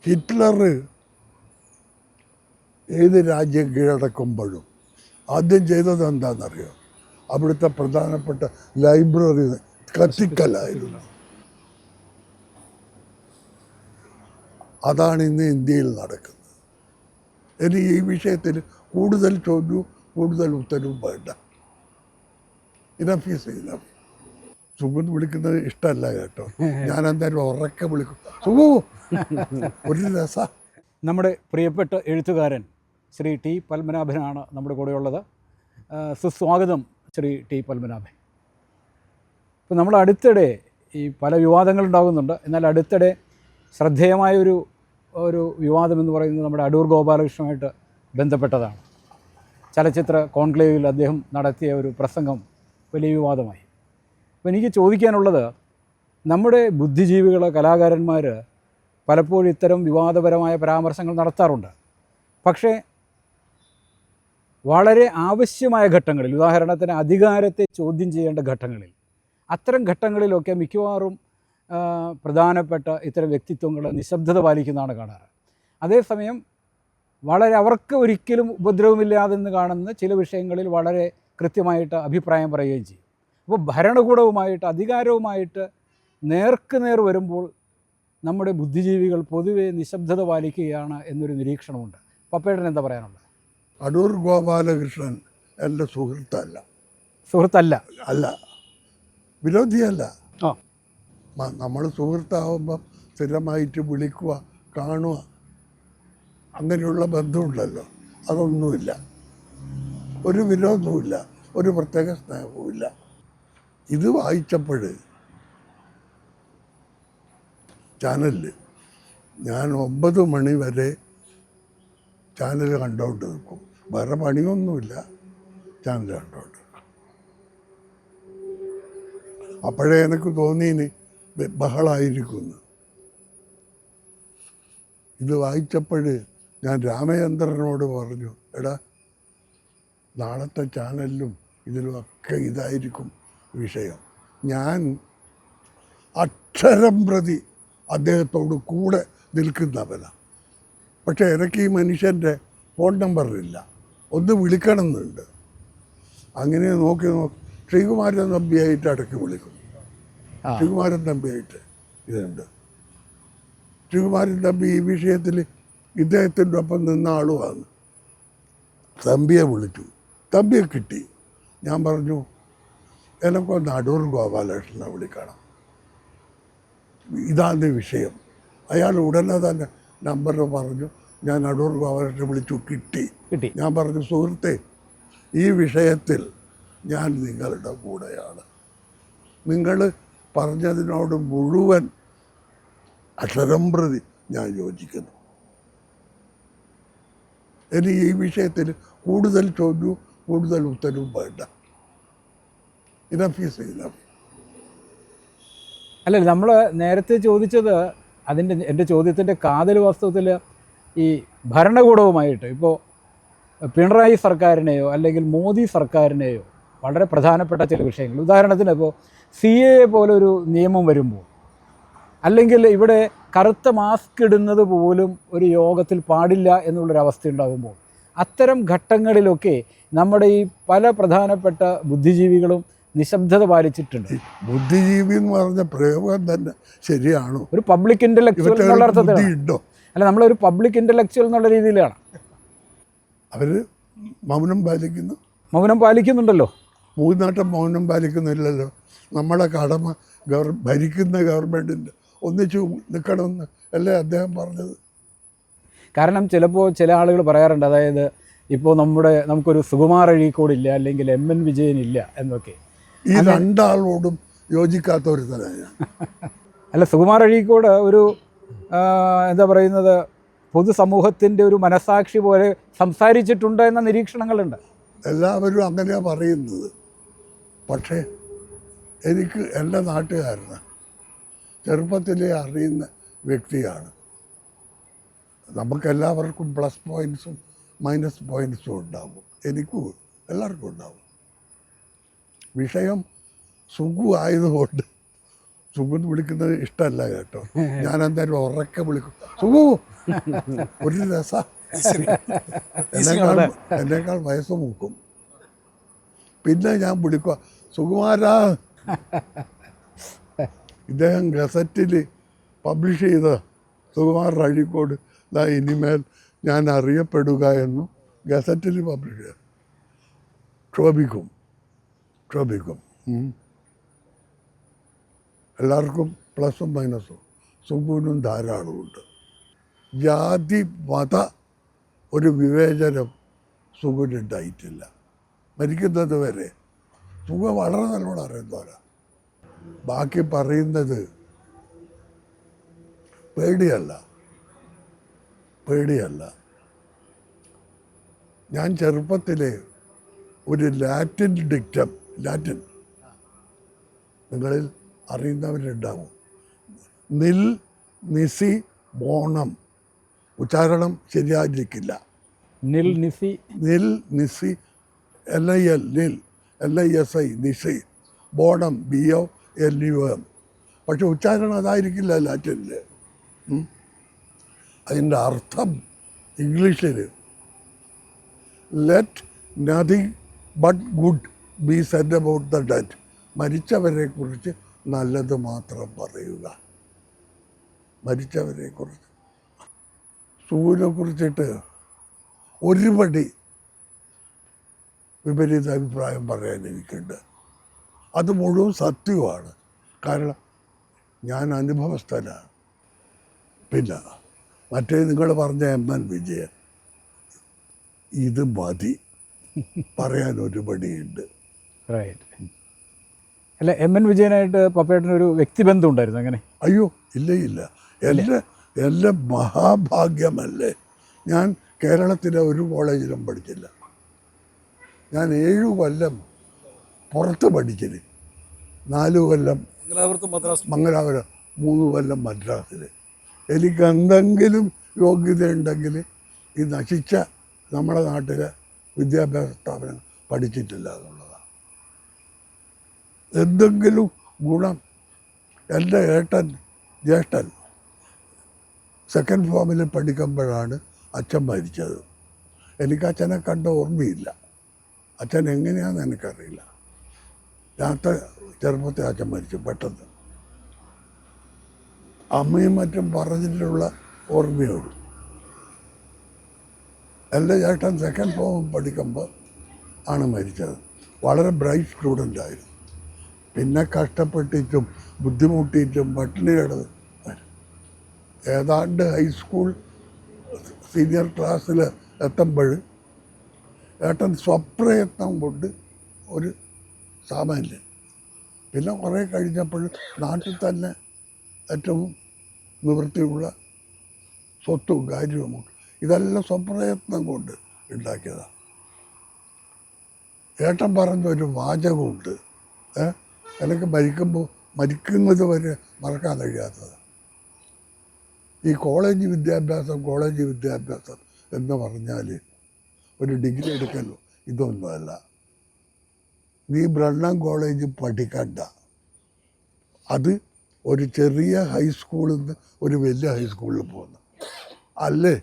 Hitler ഏത് രാജ്യം കീഴടക്കുമ്പോഴും ആദ്യം ചെയ്തത് എന്താണെന്നറിയോ? അവിടുത്തെ പ്രധാനപ്പെട്ട ലൈബ്രറി കത്തിക്കലായിരുന്നു. അതാണ് ഇന്ന് ഇന്ത്യയിൽ നടക്കുന്നത്. എനിക്ക് ഈ വിഷയത്തിൽ കൂടുതൽ ചോദ്യവും കൂടുതൽ ഉത്തരവും വേണ്ട. Enough is enough. സുഖം വിളിക്കുന്നത് ഇഷ്ടമല്ല കേട്ടോ. ഞാൻ എന്തായാലും ഉറക്കെ വിളിക്കും, സുഖു, ഒരു രസ. നമ്മുടെ പ്രിയപ്പെട്ട എഴുത്തുകാരൻ ശ്രീ ടി പത്മനാഭനാണ് നമ്മുടെ കൂടെയുള്ളത്. സുസ്വാഗതം ശ്രീ ടി പത്മനാഭൻ. ഇപ്പോൾ നമ്മൾ അടുത്തിടെ ഈ പല വിവാദങ്ങളുണ്ടാകുന്നുണ്ട്. എന്നാൽ അടുത്തിടെ ശ്രദ്ധേയമായൊരു വിവാദമെന്ന് പറയുന്നത് നമ്മുടെ അടൂർ ഗോപാലകൃഷ്ണനുമായിട്ട് ബന്ധപ്പെട്ടതാണ്. ചലച്ചിത്ര കോൺക്ലേവിൽ അദ്ദേഹം നടത്തിയ ഒരു പ്രസംഗം വലിയ വിവാദമായി. അപ്പോൾ എനിക്ക് ചോദിക്കാനുള്ളത്, നമ്മുടെ ബുദ്ധിജീവികൾ, കലാകാരന്മാർ പലപ്പോഴും ഇത്തരം വിവാദപരമായ പരാമർശങ്ങൾ നടത്താറുണ്ട്. പക്ഷേ വളരെ ആവശ്യമായ ഘട്ടങ്ങളിൽ, ഉദാഹരണത്തിന് അധികാരത്തെ ചോദ്യം ചെയ്യേണ്ട ഘട്ടങ്ങളിൽ, അത്തരം ഘട്ടങ്ങളിലൊക്കെ മിക്കവാറും പ്രധാനപ്പെട്ട ഇത്തരം വ്യക്തിത്വങ്ങൾ നിശബ്ദത പാലിക്കുന്നതാണ് കാണാറ്. അതേസമയം വളരെ അവർക്ക് ഒരിക്കലും ഉപദ്രവമില്ലാതെന്ന് കാണുന്ന ചില വിഷയങ്ങളിൽ വളരെ കൃത്യമായിട്ട് അഭിപ്രായം പറയുകയും ചെയ്യും. അപ്പോൾ ഭരണകൂടവുമായിട്ട്, അധികാരവുമായിട്ട് നേർക്കുനേർ വരുമ്പോൾ നമ്മുടെ ബുദ്ധിജീവികൾ പൊതുവെ നിശബ്ദത പാലിക്കുകയാണ് എന്നൊരു നിരീക്ഷണമുണ്ട്. പപ്പേട്ടൻ എന്താ പറയാനുള്ളത്? അടൂർ ഗോപാലകൃഷ്ണൻ എൻ്റെ സുഹൃത്തല്ല. അല്ല, വിരോധിയല്ല. നമ്മൾ സുഹൃത്താവുമ്പം സ്ഥിരമായിട്ട് വിളിക്കുക, കാണുക, അങ്ങനെയുള്ള ബന്ധമുണ്ടല്ലോ. അതൊന്നുമില്ല. ഒരു വിരോധവുമില്ല, ഒരു പ്രത്യേക സ്നേഹവുമില്ല. ഇത് വായിച്ചപ്പോൾ ചാനലിൽ ഞാൻ 9 മണി വരെ ചാനൽ കണ്ടുകൊണ്ട് നിൽക്കും. വേറെ പണിയൊന്നുമില്ല, ചാനൽ കണ്ടുകൊണ്ട്. അപ്പോഴേ എനിക്ക് തോന്നിയിന് ബഹളമായിരിക്കുന്നു. ഇത് വായിച്ചപ്പോൾ ഞാൻ രാമചന്ദ്രനോട് പറഞ്ഞു, എടാ, നാളത്തെ ചാനലിലും ഇതിലുമൊക്കെ ഇതായിരിക്കും വിഷയം. ഞാൻ അക്ഷരം പ്രതി അദ്ദേഹത്തോട് കൂടെ നിൽക്കുന്നവനാണ്. പക്ഷേ എനിക്ക് ഈ മനുഷ്യൻ്റെ ഫോൺ നമ്പറില്ല, ഒന്ന് വിളിക്കണമെന്നുണ്ട്. അങ്ങനെ നോക്കി ശ്രീകുമാരൻ തമ്പിയായിട്ട് ഇടയ്ക്ക് വിളിക്കും. ശ്രീകുമാരൻ തമ്പിയായിട്ട് ഇതുണ്ട്. ശ്രീകുമാരൻ തമ്പി ഈ വിഷയത്തിൽ ഇദ്ദേഹത്തിൻ്റെ ഒപ്പം നിന്ന ആളുമാണ്. തമ്പിയെ വിളിച്ചു, തമ്പിയെ കിട്ടി. ഞാൻ പറഞ്ഞു, എനിക്കൊന്ന് അടൂർ ഗോപാലകൃഷ്ണനെ വിളിക്കണം, ഇതാണ് വിഷയം. അയാൾ ഉടനെ തന്നെ നമ്പർ പറഞ്ഞു. ഞാൻ അടൂർ ഗോപാലകൃഷ്ണനെ വിളിച്ചു, കിട്ടി. ഞാൻ പറഞ്ഞു, സുഹൃത്തെ, ഈ വിഷയത്തിൽ ഞാൻ നിങ്ങളുടെ കൂടെയാണ്. നിങ്ങൾ പറഞ്ഞതിനോട് മുഴുവൻ അക്ഷരം പ്രതി ഞാൻ യോജിക്കുന്നു. എനിക്ക് ഈ വിഷയത്തിൽ കൂടുതൽ ചോദ്യവും കൂടുതൽ ഉത്തരവും വേണ്ട. Enough is enough. അല്ല, നമ്മൾ നേരത്തെ ചോദിച്ചത് എൻ്റെ ചോദ്യത്തിൻ്റെ കാതൽ വാസ്തവത്തിൽ ഈ ഭരണകൂടവുമായിട്ട്, ഇപ്പോൾ പിണറായി സർക്കാരിനെയോ അല്ലെങ്കിൽ മോദി സർക്കാരിനെയോ വളരെ പ്രധാനപ്പെട്ട ചില വിഷയങ്ങൾ, ഉദാഹരണത്തിന് ഇപ്പോൾ CAA പോലൊരു നിയമം വരുമ്പോൾ, അല്ലെങ്കിൽ ഇവിടെ കറുത്ത മാസ്ക് ഇടുന്നത് പോലും ഒരു യോഗത്തിൽ പാടില്ല എന്നുള്ളൊരവസ്ഥ ഉണ്ടാകുമ്പോൾ, അത്തരം ഘട്ടങ്ങളിലൊക്കെ നമ്മുടെ ഈ പല പ്രധാനപ്പെട്ട ബുദ്ധിജീവികളും നിശബ്ദത പാലിച്ചിട്ടുണ്ട്. ബുദ്ധിജീവി എന്ന് പറഞ്ഞ പ്രയോഗം തന്നെ ശരിയാണോ? ഒരു പബ്ലിക് ഇൻ്റലക്ച്വൽ എന്നുള്ള അർത്ഥത്തിലാണോ? അല്ല, നമ്മളൊരു പബ്ലിക് ഇൻ്റലക്ച്വൽ എന്നുള്ള രീതിയിലാണ് അവർ മൗനം പാലിക്കുന്നുണ്ടല്ലോ. മൂന്നാട്ടം മൗനം പാലിക്കുന്നില്ലല്ലോ. നമ്മളെ കടമ ഭരിക്കുന്ന ഗവൺമെൻറ്റിൻ്റെ ഒന്നിച്ചു നിൽക്കണമെന്ന് അല്ലേ അദ്ദേഹം പറഞ്ഞത്? കാരണം ചിലപ്പോൾ ചില ആളുകൾ പറയാറുണ്ട്, അതായത് ഇപ്പോൾ നമുക്കൊരു സുകുമാർ അഴീക്കോടില്ല, അല്ലെങ്കിൽ MN വിജയൻ ഇല്ല എന്നൊക്കെ. ഈ രണ്ടാളോടും യോജിക്കാത്ത ഒരു തലമാണ്. അല്ല, സുകുമാർ അഴീക്കോട് ഒരു എന്താ പറയുന്നത്, പൊതുസമൂഹത്തിൻ്റെ ഒരു മനസാക്ഷി പോലെ സംസാരിച്ചിട്ടുണ്ട് എന്ന നിരീക്ഷണങ്ങളുണ്ട്. എല്ലാവരും അങ്ങനെയാണ് പറയുന്നത്. പക്ഷേ എനിക്ക് എൻ്റെ നാട്ടുകാരന് ചെറുപ്പത്തിലേ അറിയുന്ന വ്യക്തിയാണ്. നമുക്കെല്ലാവർക്കും പ്ലസ് പോയിൻറ്റ്സും മൈനസ് പോയിൻറ്റ്സും ഉണ്ടാവും. എനിക്കും എല്ലാവർക്കും ഉണ്ടാവും. വിഷയം സുഖു ആയതുകൊണ്ട് സുഖം വിളിക്കുന്നത് ഇഷ്ടമല്ല കേട്ടോ. ഞാൻ എന്തായാലും ഉറക്കെ വിളിക്കും, സുഖു. ഒരു രസ. എന്നേക്കാൾ വയസ്സ് മൂക്കും. പിന്നെ ഞാൻ വിളിക്കുക, സുകുമാരാ. ഇദ്ദേഹം ഗസറ്റിൽ പബ്ലിഷ് ചെയ്ത സുകുമാർ അഴീക്കോട് ഇനിമേൽ ഞാൻ അറിയപ്പെടുക എന്നും ഗസറ്റിൽ പബ്ലിഷ് ചെയ്തു. ക്ഷോഭിക്കും. എല്ലാവർക്കും പ്ലസും മൈനസും, സുഖൂനും ധാരാളമുണ്ട്. ജാതി മത ഒരു വിവേചനം സുഖുനുണ്ടായിട്ടില്ല. മരിക്കുന്നത് വരെ സുഖ വളരെ നല്ലോണം അറിയുന്നവരാ. ബാക്കി പറയുന്നത് പേടിയല്ല. ഞാൻ ചെറുപ്പത്തിൽ ഒരു ലാറ്റിൻ നിങ്ങളിൽ അറിയുന്നവരുണ്ടാവും. നിൽ നിസി ബോണം. ഉച്ചാരണം ശരിയായിരിക്കില്ല. നിൽ നിസി LIL നിൽ LISI നിസി ബോണം BONUM. പക്ഷെ ഉച്ചാരണം അതായിരിക്കില്ല ലാറ്റിനിൽ. അതിൻ്റെ അർത്ഥം ഇംഗ്ലീഷിൽ let nothing but good B said about the dead. മരിച്ചവരെ കുറിച്ച് നല്ലത് മാത്രം പറയുക. മരിച്ചവരെക്കുറിച്ച് സൂര്യനെ കുറിച്ചിട്ട് ഒരുപടി വിപരീത അഭിപ്രായം പറയാൻ എനിക്കുണ്ട്. അത് മുഴുവൻ സത്യമാണ്. കാരണം ഞാൻ അനുഭവസ്ഥനാണ്. പിന്നെ മറ്റേ നിങ്ങൾ പറഞ്ഞ MN വിജയൻ, ഇത് മതി പറയാൻ ഒരുപടിയുണ്ട്. റൈറ്റ്. അല്ല, MN വിജയനായിട്ട് പപ്പേട്ടനൊരു വ്യക്തിബന്ധം ഉണ്ടായിരുന്നു അങ്ങനെ? അയ്യോ ഇല്ല. എൻ്റെ മഹാഭാഗ്യമല്ലേ. ഞാൻ കേരളത്തിലെ ഒരു കോളേജിലും പഠിച്ചില്ല. ഞാൻ 7 കൊല്ലം പുറത്ത് പഠിച്ചിന്. 4 കൊല്ലം മംഗലാപുരം, 3 കൊല്ലം മദ്രാസിൽ. എനിക്ക് എന്തെങ്കിലും യോഗ്യതയുണ്ടെങ്കിൽ ഈ നശിച്ച നമ്മുടെ നാട്ടിലെ വിദ്യാഭ്യാസ സ്ഥാപനം പഠിച്ചിട്ടില്ല എന്നുള്ളതാണ്. എന്തെങ്കിലും ഗുണം. എൻ്റെ ജ്യേഷ്ഠൻ സെക്കൻഡ് ഫോമിൽ പഠിക്കുമ്പോഴാണ് അച്ഛൻ മരിച്ചത്. എനിക്ക് അച്ഛനെ കണ്ട ഓർമ്മയില്ല. അച്ഛൻ എങ്ങനെയാണെന്ന് എനിക്കറിയില്ല. രാത്രി ചെറുപ്പത്തിൽ അച്ഛൻ മരിച്ചു പെട്ടെന്ന്. അമ്മയും മറ്റും പറഞ്ഞിട്ടുള്ള ഓർമ്മയുള്ളൂ. എൻ്റെ ചേട്ടൻ സെക്കൻഡ് ഫോം പഠിക്കുമ്പോൾ ആണ് മരിച്ചത്. വളരെ ബ്രൈറ്റ് സ്റ്റുഡൻ്റായിരുന്നു. പിന്നെ കഷ്ടപ്പെട്ടിട്ടും ബുദ്ധിമുട്ടിയിട്ടും പട്ടിണി കിടന്ന് ഏതാണ്ട് ഹൈസ്കൂൾ സീനിയർ ക്ലാസ്സിൽ എത്തുമ്പോൾ ഏട്ടൻ സ്വപ്രയത്നം കൊണ്ട് ഒരു സാമാന്യൻ. പിന്നെ കുറേ കഴിഞ്ഞപ്പോൾ നാട്ടിൽ തന്നെ ഏറ്റവും നിവൃത്തിയുള്ള സ്വത്തും കാര്യവുമൊക്കെ ഇതെല്ലാം സ്വപ്രയത്നം കൊണ്ട് ഉണ്ടാക്കിയതാണ്. ഏട്ടൻ പറഞ്ഞൊരു വാചകമുണ്ട്, എനിക്ക് മരിക്കുന്നത് വരെ മറക്കാൻ കഴിയാത്തത്. ഈ കോളേജ് വിദ്യാഭ്യാസം എന്ന് പറഞ്ഞാൽ ഒരു ഡിഗ്രി എടുക്കല്ലോ, ഇതൊന്നുമല്ല. നീ ബ്രണ്ണൻ കോളേജ് പഠിക്കണ്ട. അത് ഒരു ചെറിയ ഹൈസ്കൂളിൽ നിന്ന് ഒരു വലിയ ഹൈസ്കൂളിൽ പോകുന്നു. അല്ലേ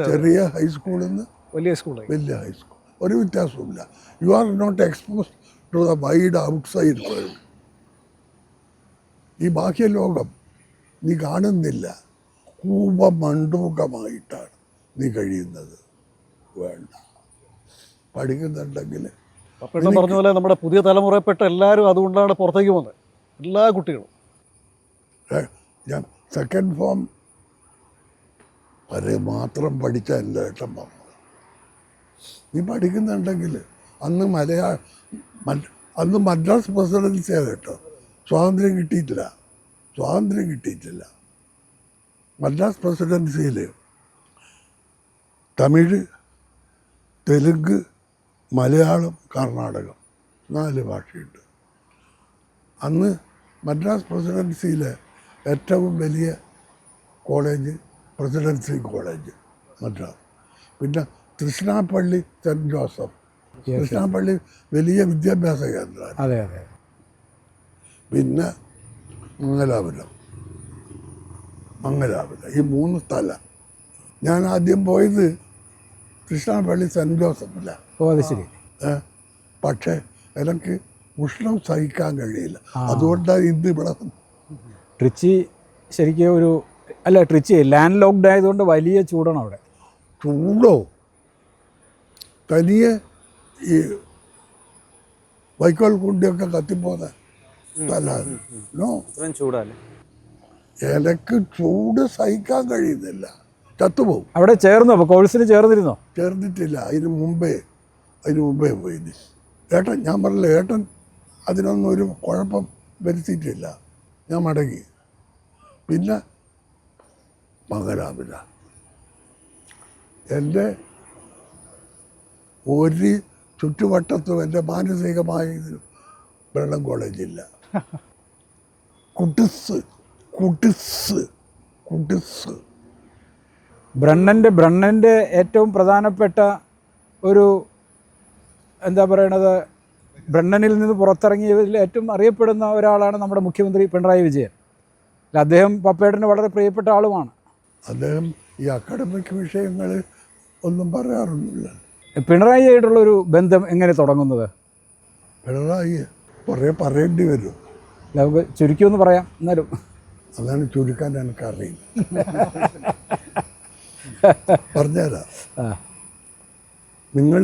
ചെറിയ ഹൈസ്കൂളിൽ നിന്ന് വലിയ ഹൈസ്കൂൾ ഒരു വ്യത്യാസവുമില്ല. You are not exposed to the wide outside world. ഈ ബാഹ്യ ലോകം നീ കാണുന്നില്ല. കൂപമണ്ഡൂകമായിട്ടാണ് നീ കഴിയുന്നത്. വേണ്ട, പഠിക്കുന്നുണ്ടെങ്കിൽ. പപ്പേട്ടൻ പറഞ്ഞ പോലെ നമ്മുടെ പുതിയ തലമുറയിൽപ്പെട്ട എല്ലാവരും അതുകൊണ്ടാണ് പുറത്തേക്ക് പോകുന്നത്, എല്ലാ കുട്ടികളും. ഞാൻ സെക്കൻഡ് ഫോം വരെ മാത്രം പഠിച്ച എൻ്റെ ഏട്ടൻ പറഞ്ഞു, നീ പഠിക്കുന്നുണ്ടെങ്കിൽ അന്ന് മദ്രാസ് പ്രസിഡൻസിയാണ് കേട്ടോ, സ്വാതന്ത്ര്യം കിട്ടിയിട്ടില്ല. മദ്രാസ് പ്രസിഡൻസിയിൽ തമിഴ്, തെലുങ്ക്, മലയാളം, കർണാടകം 4 ഭാഷയുണ്ട്. അന്ന് മദ്രാസ് പ്രസിഡൻസിയിലെ ഏറ്റവും വലിയ കോളേജ് പ്രസിഡൻസി കോളേജ് മദ്രാസ്. പിന്നെ തൃശ്ശിനാപ്പള്ളി സെൻറ്റ് ജോസഫ്, തൃശ്ശിനാപ്പള്ളി വലിയ വിദ്യാഭ്യാസ കേന്ദ്രമാണ്. അതെ. പിന്നെ മംഗലാപുരം ഈ 3 സ്ഥലം. ഞാൻ ആദ്യം പോയത് കൃഷ്ണപള്ളി സെൻറ്റ് ജോസഫില്ല. ഓ അത് ശരി. പക്ഷേ എനിക്ക് ഉഷ്ണം സഹിക്കാൻ കഴിയില്ല. അതുകൊണ്ടാണ് ഇന്ന് ഇവിടെ ട്രിച്ചി ശരിക്കും ഒരു ട്രിച്ചി ലാൻഡ് ലോക്ക്ഡ് ആയതുകൊണ്ട് വലിയ ചൂടാണ് അവിടെ. ചൂടോ തനിയെ ഈ വൈക്കോൽ കുണ്ടിയൊക്കെ കത്തിപ്പോന്ന സ്ഥലമാണ്. ചൂടല്ലേ? എനിക്ക് ചൂട് സഹിക്കാൻ കഴിയുന്നില്ല, ചത്തുപോകും. അവിടെ ചേർന്നോ? അപ്പോൾ കോഴ്സിന് ചേർന്നിരുന്നോ? ചേർന്നിട്ടില്ല. അതിന് മുമ്പേ പോയിന്. ഏട്ടൻ, ഞാൻ പറഞ്ഞില്ല, ഏട്ടൻ അതിനൊന്നും ഒരു കുഴപ്പം വരുത്തിയിട്ടില്ല. ഞാൻ മടങ്ങി. പിന്നെ മംഗലാപുര. എൻ്റെ ഒരു ചുറ്റുവട്ടത്തും എൻ്റെ മാനസികമായ ഇതിലും വെള്ളം കോളേജില്ല. കുട്ടിസ് ബ്രണ്ണൻ്റെ ഏറ്റവും പ്രധാനപ്പെട്ട ഒരു എന്താ പറയണത്, ബ്രണ്ണനിൽ നിന്ന് പുറത്തിറങ്ങിയതിൽ ഏറ്റവും അറിയപ്പെടുന്ന ഒരാളാണ് നമ്മുടെ മുഖ്യമന്ത്രി പിണറായി വിജയൻ. അദ്ദേഹം പപ്പേട്ടന് വളരെ പ്രിയപ്പെട്ട ആളുമാണ്. അദ്ദേഹം ഈ അക്കാഡമിക് വിഷയങ്ങൾ ഒന്നും പറയാറൊന്നുമില്ല. പിണറായിയായിട്ടുള്ളൊരു ബന്ധം എങ്ങനെ തുടങ്ങുന്നത്? പിണറായി കുറേ പറയേണ്ടി വരും. നമുക്ക് ചുരുക്കി ഒന്ന് പറയാം എന്നാലും. അതാണ് ചുരുക്കാൻ എനിക്കറിയില്ല. പറഞ്ഞുതരാം. നിങ്ങൾ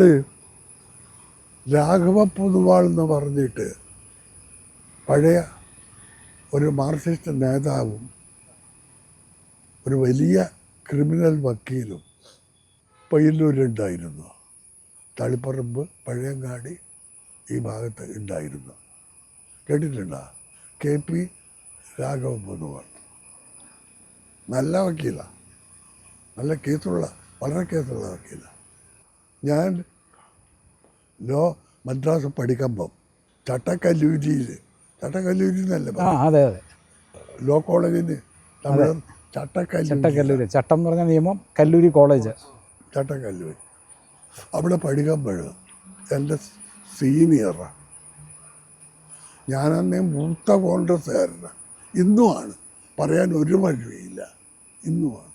രാഘവ പൊതുവാൾ എന്ന് പറഞ്ഞിട്ട് പഴയ ഒരു മാർക്സിസ്റ്റ് നേതാവും ഒരു വലിയ ക്രിമിനൽ വക്കീലും പയ്യന്നൂരുണ്ടായിരുന്നു. തളിപ്പറമ്പ്, പഴയങ്ങാടി ഈ ഭാഗത്ത് ഉണ്ടായിരുന്നു. കേട്ടിട്ടുണ്ടോ? KP രാഘവ പൊതുവാൾ നല്ല വക്കീലാണ്, നല്ല വളരെ കേസുള്ള വക്കീലാണ്. ഞാൻ മദ്രാസ് പഠിക്കുമ്പം ചട്ടക്കല്ലൂരി എന്നല്ലേ അതെ ലോ കോളേജിന് ചട്ടക്കല്ലൂരി, ചട്ടം എന്ന് പറഞ്ഞ നിയമം, കല്ലൂരി കോളേജ്, ചട്ടക്കല്ലൂരി. അവിടെ പഠിക്കുമ്പോൾ എൻ്റെ സീനിയറാണ്. ഞാനന്നേ മൂത്ത കോൺഗ്രസ്സുകാരനാണ്. ഇന്നുമാണ്, പറയാൻ ഒരു വഴിയില്ല, ഇന്നുമാണ്.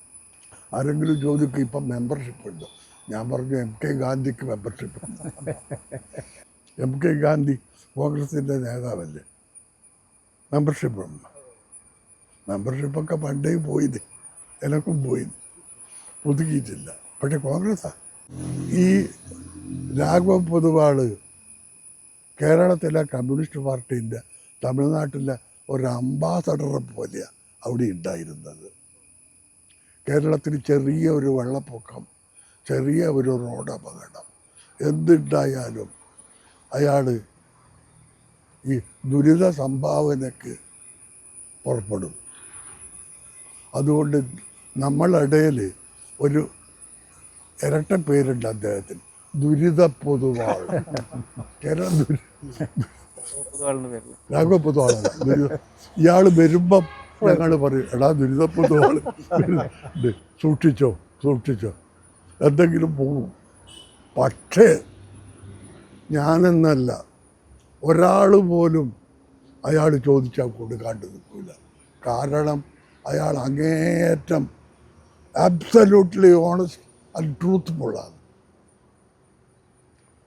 ആരെങ്കിലും ചോദിക്കും ഇപ്പം മെമ്പർഷിപ്പ് ഉണ്ടോ? ഞാൻ പറഞ്ഞു MK ഗാന്ധിക്ക് മെമ്പർഷിപ്പ് ഉണ്ട്. MK ഗാന്ധി കോൺഗ്രസിൻ്റെ നേതാവല്ലേ, മെമ്പർഷിപ്പുണ്ട്. മെമ്പർഷിപ്പൊക്കെ പണ്ടേ പോയത്, എനക്കും പോയത്, പുതുക്കിയിട്ടില്ല. പക്ഷെ കോൺഗ്രസ്സാണ്. ഈ രാഘവ പൊതുവാൾ കേരളത്തിലെ കമ്മ്യൂണിസ്റ്റ് പാർട്ടീൻ്റെ തമിഴ്നാട്ടിലെ ഒരു അംബാസഡറെ പോലെയാണ് അവിടെ ഉണ്ടായിരുന്നത്. കേരളത്തിൽ ചെറിയ ഒരു വെള്ളപ്പൊക്കം, ചെറിയ ഒരു റോഡ് അപകടം, എന്തുണ്ടായാലും അയാൾ ഈ ദുരിത സംഭാവനയ്ക്ക് പുറപ്പെടും. അതുകൊണ്ട് നമ്മളിടയിൽ ഒരു ഇരട്ട പേരുണ്ട് അദ്ദേഹത്തിന്, ദുരിത പൊതുവാൾ. കേരളം രാഘവ പൊതുവാളാണ്. ഇയാൾ വരുമ്പം ഞങ്ങൾ പറയും, എടാ ദുരിത പൊതുവാൾ സൂക്ഷിച്ചോ എന്തെങ്കിലും പോകും. പക്ഷേ ഞാനെന്നല്ല, ഒരാൾ പോലും അയാൾ ചോദിച്ചാൽ കൊടുക്കാണ്ട് നിൽക്കില്ല. കാരണം അയാൾ അങ്ങേയറ്റം ആബ്സല്യൂട്ട്ലി ഓണസ്റ്റ് ആൻഡ് ട്രൂത്ത്ഫുള്ളാണ്.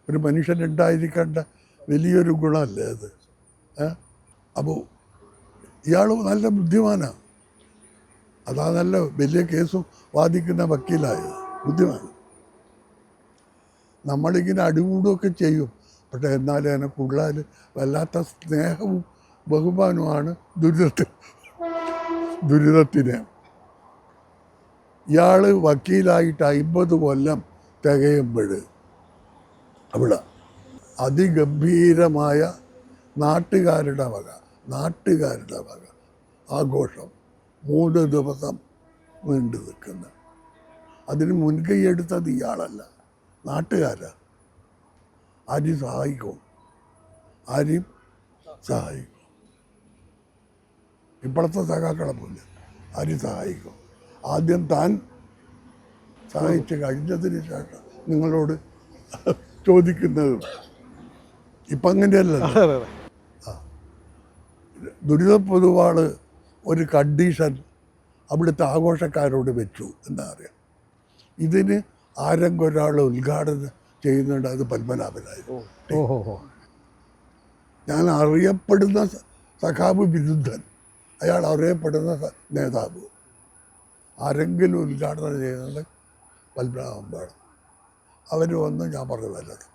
ഒരു മനുഷ്യനുണ്ടായിരിക്കേണ്ട വലിയൊരു ഗുണമല്ലേ അത്. അപ്പോൾ ഇയാൾ നല്ല ബുദ്ധിമാനാണ്. അതാ നല്ല വലിയ കേസും വാദിക്കുന്ന വക്കീലായത്, ബുദ്ധിമാണ്. നമ്മളിങ്ങനെ അടികൂടുകയൊക്കെ ചെയ്യും. പക്ഷേ എന്നാലും എനക്കുള്ളാൽ വല്ലാത്ത സ്നേഹവും ബഹുമാനവുമാണ് ദുരിതത്തിന്. ഇയാൾ വക്കീലായിട്ട് 50 കൊല്ലം തികയുമ്പോൾ അവിടെ അതിഗംഭീരമായ നാട്ടുകാരുടെ വക ആഘോഷം 3 ദിവസം നീണ്ടു നിൽക്കുന്ന. അതിന് മുൻകൈ എടുത്തത് ഇയാളല്ല, നാട്ടുകാരാ. ആരെയും സഹായിക്കും. ഇപ്പോഴത്തെ സഖാക്കളെ പോലെ ആരെയും സഹായിക്കും. ആദ്യം താൻ സഹായിച്ച് കഴിഞ്ഞതിന് ശേഷം നിങ്ങളോട് ചോദിക്കുന്നത്. ഇപ്പം അങ്ങനെയല്ല. ദുരിതപ്പൊതുവാൾ ഒരു കണ്ടീഷൻ അവിടുത്തെ ആഘോഷക്കാരോട് വെച്ചു എന്താ അറിയാം, ഇതിന് ആരെങ്കിലും ഒരാൾ ഉദ്ഘാടനം ചെയ്യുന്നുണ്ട്, അത് പത്മനാഭനായിരുന്നു. ഓഹോ. ഞാൻ അറിയപ്പെടുന്ന സഖാബ് വിരുദ്ധൻ, അയാൾ അറിയപ്പെടുന്ന നേതാവ്, ആരെങ്കിലും ഉദ്ഘാടനം ചെയ്യുന്നത് പത്മനാഭൻ വേണം. അവർ വന്ന് ഞാൻ പറഞ്ഞതല്ലത്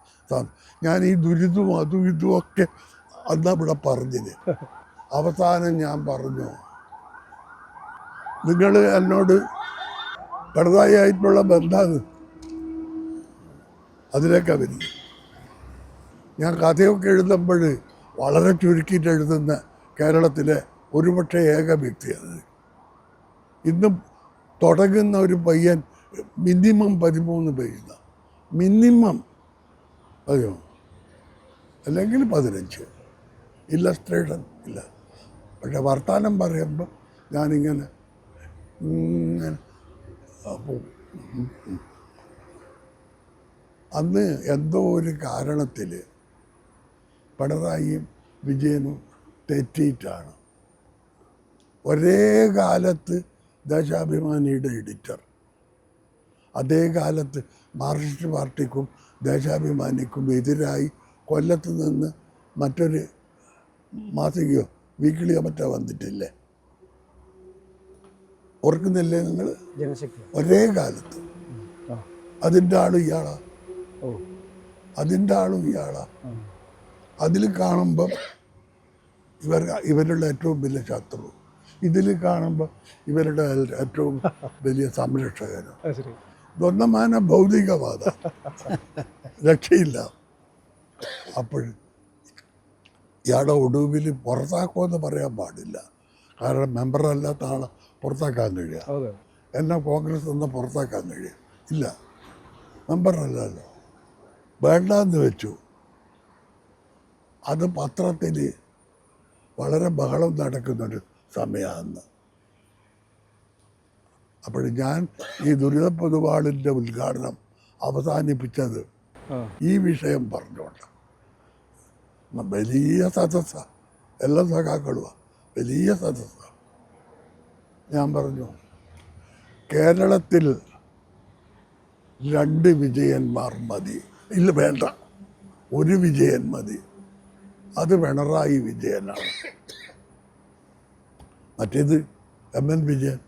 ഞാൻ ഈ ദുരിതവും അതും ഇതുമൊക്കെ അന്നവിടെ പറഞ്ഞിന്. അവസാനം ഞാൻ പറഞ്ഞു, നിങ്ങൾ എന്നോട് പിണറായിയായിട്ടുള്ള ബന്ധമാണ്, അതിലേക്കാണ് വരുന്നത്. ഞാൻ കഥയൊക്കെ എഴുതുമ്പോൾ വളരെ ചുരുക്കിയിട്ട് എഴുതുന്ന കേരളത്തിലെ ഒരുപക്ഷെ ഏക വ്യക്തിയാണ്. ഇന്നും തുടങ്ങുന്ന ഒരു പയ്യൻ മിനിമം 13 പേജ്, മിനിമം 13, അല്ലെങ്കിൽ 15 ഇല്ലസ്ട്രേഷൻ ഇല്ല. പക്ഷെ വർത്തമാനം പറയുമ്പോൾ ഞാനിങ്ങനെ പോകും. അന്ന് എന്തോ ഒരു കാരണത്തിൽ പിണറായിയും വിജയനും തെറ്റിയിട്ടാണ് ഒരേ കാലത്ത് ദേശാഭിമാനിയുടെ എഡിറ്റർ, അതേ കാലത്ത് മാർക്സിസ്റ്റ് പാർട്ടിക്കും ദേശാഭിമാനിക്കും എതിരായി കൊല്ലത്ത് നിന്ന് മറ്റൊരു മാസികയോ വീക്കിളിയോ മറ്റോ വന്നിട്ടില്ലേ, ഓർക്കുന്നില്ലേ നിങ്ങൾ? ഒരേ കാലത്ത്. അതിൻ്റെ ആളും ഇയാളാ, അതിൻ്റെ ആളും ഇയാളാ. അതിൽ കാണുമ്പം ഇവരുടെ ഏറ്റവും വലിയ ശത്രു, ഇതിൽ കാണുമ്പോൾ ഇവരുടെ ഏറ്റവും വലിയ സംരക്ഷകനും. ഇതൊന്നമാന ഭൗതികവാദ, രക്ഷയില്ല. അപ്പോൾ ഇയാളുടെ ഒടുവിൽ പുറത്താക്കുമെന്ന് പറയാൻ പാടില്ല, കാരണം മെമ്പറല്ലാത്ത ആളെ പുറത്താക്കാൻ കഴിയുക. എന്നെ കോൺഗ്രസ് നിന്ന് പുറത്താക്കാൻ കഴിയുക ഇല്ല, മെമ്പറല്ലല്ലോ, വേണ്ടാന്ന് വെച്ചു. അത് പത്രത്തിൽ വളരെ ബഹളം നടക്കുന്നൊരു സമയമാണ്. അപ്പോൾ ഞാൻ ഈ ദുരിതപ്പൊതുവാളിൻ്റെ ഉദ്ഘാടനം അവസാനിപ്പിച്ചത് ഈ വിഷയം പറഞ്ഞുകൊണ്ട്. വലിയ സദസ്സാണ്, എല്ലാ സഖാക്കളുമാണ്, വലിയ സദസ്സാണ്. ഞാൻ പറഞ്ഞു, കേരളത്തിൽ 2 വിജയന്മാർ മതി. ഇല്ല, വേണ്ട, ഒരു വിജയൻ മതി. അത് പിണറായി വിജയനാണ്. മറ്റേത് MN വിജയൻ,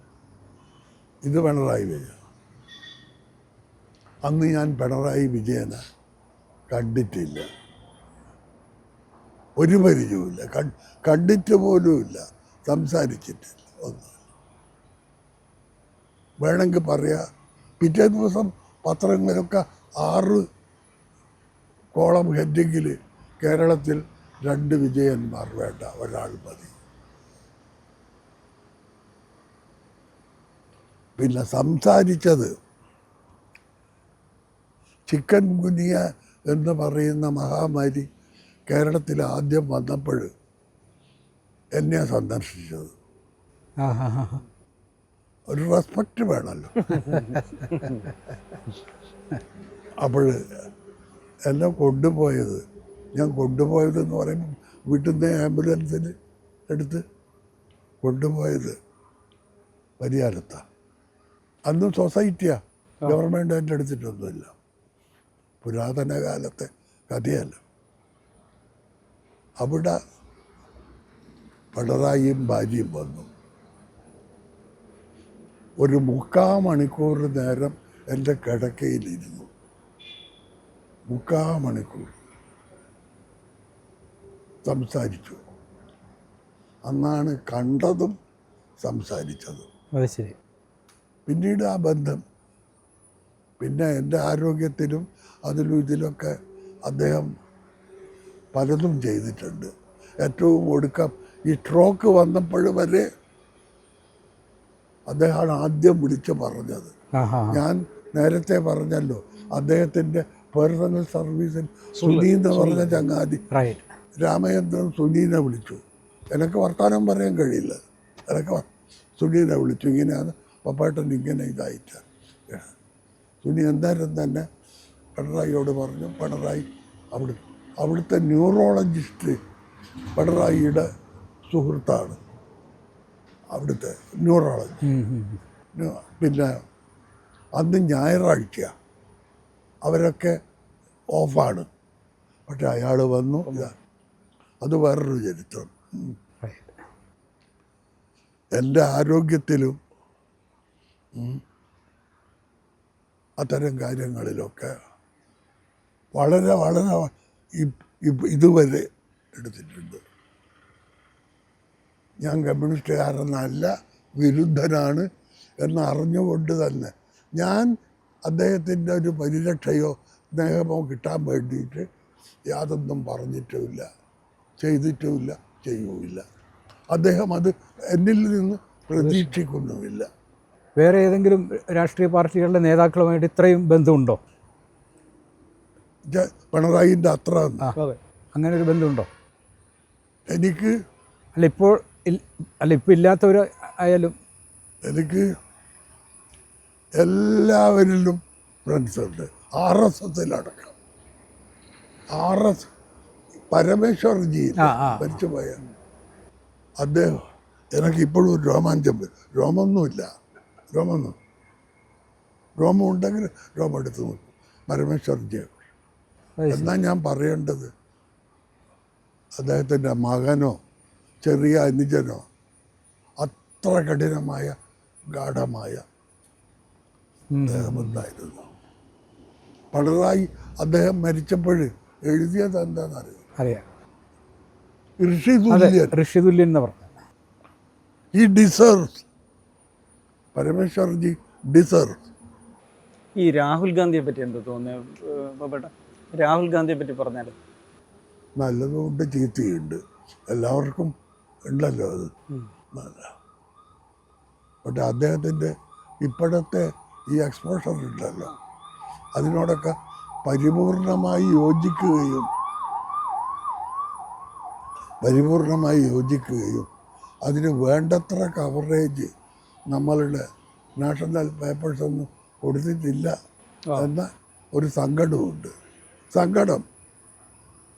ഇത് പിണറായി വിജയൻ. അന്ന് ഞാൻ പിണറായി വിജയനെ കണ്ടിട്ടില്ല, ഒരു പരിചയവുമില്ല, കണ്ടിട്ട് പോലുമില്ല, സംസാരിച്ചിട്ടില്ല, ഒന്നും. വേണമെങ്കിൽ പറയാം, പിറ്റേ ദിവസം പത്രങ്ങളിലൊക്കെ 6 കോളം ഹെഡിങ്ങിൽ കേരളത്തിൽ 2 വിജയന്മാർ വേണ്ട, ഒരാൾ മതി. പിന്നെ സംസാരിച്ചത് ചിക്കൻ ഗുനിയ എന്ന് പറയുന്ന മഹാമാരി കേരളത്തിൽ ആദ്യം വന്നപ്പോൾ എന്നെ സന്ദർശിച്ചത്. ഒരു റെസ്പെക്റ്റ് വേണമല്ലോ. അപ്പോൾ എന്നെ കൊണ്ടുപോയതെന്ന് പറയുമ്പോൾ വീട്ടിൽ നിന്ന് ആംബുലൻസിൽ എടുത്ത് കൊണ്ടുപോയത് പരിയാരത്താണ്. അന്ന് സൊസൈറ്റിയാണ്, ഗവൺമെൻറ് അതിൻ്റെ എടുത്തിട്ടൊന്നുമില്ല, പുരാതന കാലത്തെ കഥയല്ല. അവിടെ പിണറായിയും ഭാര്യയും വന്നു. ഒരു 3/4 മണിക്കൂർ നേരം എൻ്റെ കിടക്കയിലിരുന്നു. 3/4 മണിക്കൂർ സംസാരിച്ചു. അന്നാണ് കണ്ടതും സംസാരിച്ചതും. അത് ശരി. പിന്നീട് ആ ബന്ധം, പിന്നെ എൻ്റെ ആരോഗ്യത്തിലും അതിലും ഇതിലൊക്കെ അദ്ദേഹം പലതും ചെയ്തിട്ടുണ്ട്. ഏറ്റവും ഒടുക്കം ഈ സ്ട്രോക്ക് വന്നപ്പോൾ വരെ അദ്ദേഹമാണ് ആദ്യം വിളിച്ച് പറഞ്ഞത്. ഞാൻ നേരത്തെ പറഞ്ഞല്ലോ, അദ്ദേഹത്തിൻ്റെ പേഴ്സണൽ സർവീസിൽ സുനി എന്ന് പറഞ്ഞ ചങ്ങാതി രാമചന്ദ്രൻ സുനീനെ വിളിച്ചു. എനിക്ക് വർത്തമാനം പറയാൻ കഴിയില്ല, എനിക്ക് സുനീനെ വിളിച്ചു. ഇങ്ങനെയാണ് പപ്പാട്ടൻ ഇങ്ങനെ ഇതായിട്ട്. സുനി എന്തായാലും തന്നെ പിണറായിയോട് പറഞ്ഞു. പിണറായി അവിടുത്തെ ന്യൂറോളജിസ്റ്റ് പിണറായിയുടെ സുഹൃത്താണ് അവിടുത്തെ ന്യൂറോളജി. പിന്നെ അന്ന് ഞായറാഴ്ച അവരൊക്കെ ഓഫാണ്. പക്ഷെ അയാൾ വന്നു. അത് വേറൊരു ചരിത്രം. എൻ്റെ ആരോഗ്യത്തിലും അത്തരം കാര്യങ്ങളിലൊക്കെ വളരെ വളരെ ഇതുവരെ എടുത്തിട്ടുണ്ട്. ഞാൻ കമ്മ്യൂണിസ്റ്റുകാരനല്ല, വിരുദ്ധനാണ് എന്നറിഞ്ഞുകൊണ്ട് തന്നെ ഞാൻ അദ്ദേഹത്തിൻ്റെ ഒരു പരിരക്ഷയോ സ്നേഹമോ കിട്ടാൻ വേണ്ടിയിട്ട് യാതൊന്നും പറഞ്ഞിട്ടുമില്ല, ചെയ്തിട്ടുമില്ല, ചെയ്യുമില്ല. അദ്ദേഹം അത് എന്നിൽ നിന്ന് പ്രതീക്ഷിക്കുന്നുമില്ല. വേറെ ഏതെങ്കിലും രാഷ്ട്രീയ പാർട്ടികളുടെ നേതാക്കളുമായിട്ട് ഇത്രയും ബന്ധമുണ്ടോ? പിണറായിൻ്റെ അത്ര അങ്ങനെ ഒരു ബന്ധമുണ്ടോ എനിക്ക്? ഇപ്പോൾ ഇല്ലാത്തവർ ആയാലും എനിക്ക് എല്ലാവരിലും ഫ്രണ്ട്സുണ്ട്. RSSലടക്കം. പരമേശ്വർജി മരിച്ചുപോയ അദ്ദേഹം എനിക്കിപ്പോഴും ഒരു രോമാഞ്ചം വരും. രോമം ഉണ്ടെങ്കിൽ രോമം എടുത്ത് നോക്കും പരമേശ്വർജിയെ. എന്നാൽ ഞാൻ പറയേണ്ടത് അദ്ദേഹത്തിൻ്റെ മകനോ ചെറിയ അനുജനോ അത്ര കഠിനമായ ഗാഠമായ സ്നേഹമുണ്ടായിരുന്നു. പിണറായി അദ്ദേഹം മരിച്ചപ്പോൾ എഴുതിയത് എന്താണെന്നറിയാം. ഋഷിതുല്യൻ എന്ന് പറഞ്ഞു. He deserves. പരമേശ്വർജി ഡിസർവ്. ഈ രാഹുൽ ഗാന്ധിയെ പറ്റി എന്താ തോന്നുന്നത്? രാഹുൽ ഗാന്ധിയെ പറ്റി പറഞ്ഞാൽ നല്ലതുകൊണ്ട് ചീത്തയുണ്ട്, എല്ലാവർക്കും ഉണ്ടല്ലോ അത്. പക്ഷെ അദ്ദേഹത്തിൻ്റെ ഇപ്പോഴത്തെ ഈ എക്സ്പോഷർ ഉണ്ടല്ലോ, അതിനോടൊക്കെ പരിപൂർണമായി യോജിക്കുകയും അതിന് വേണ്ടത്ര കവറേജ് നമ്മളുടെ നാഷണൽ പേപ്പേഴ്സൊന്നും കൊടുത്തിട്ടില്ല എന്ന ഒരു സങ്കടമുണ്ട്. സങ്കടം,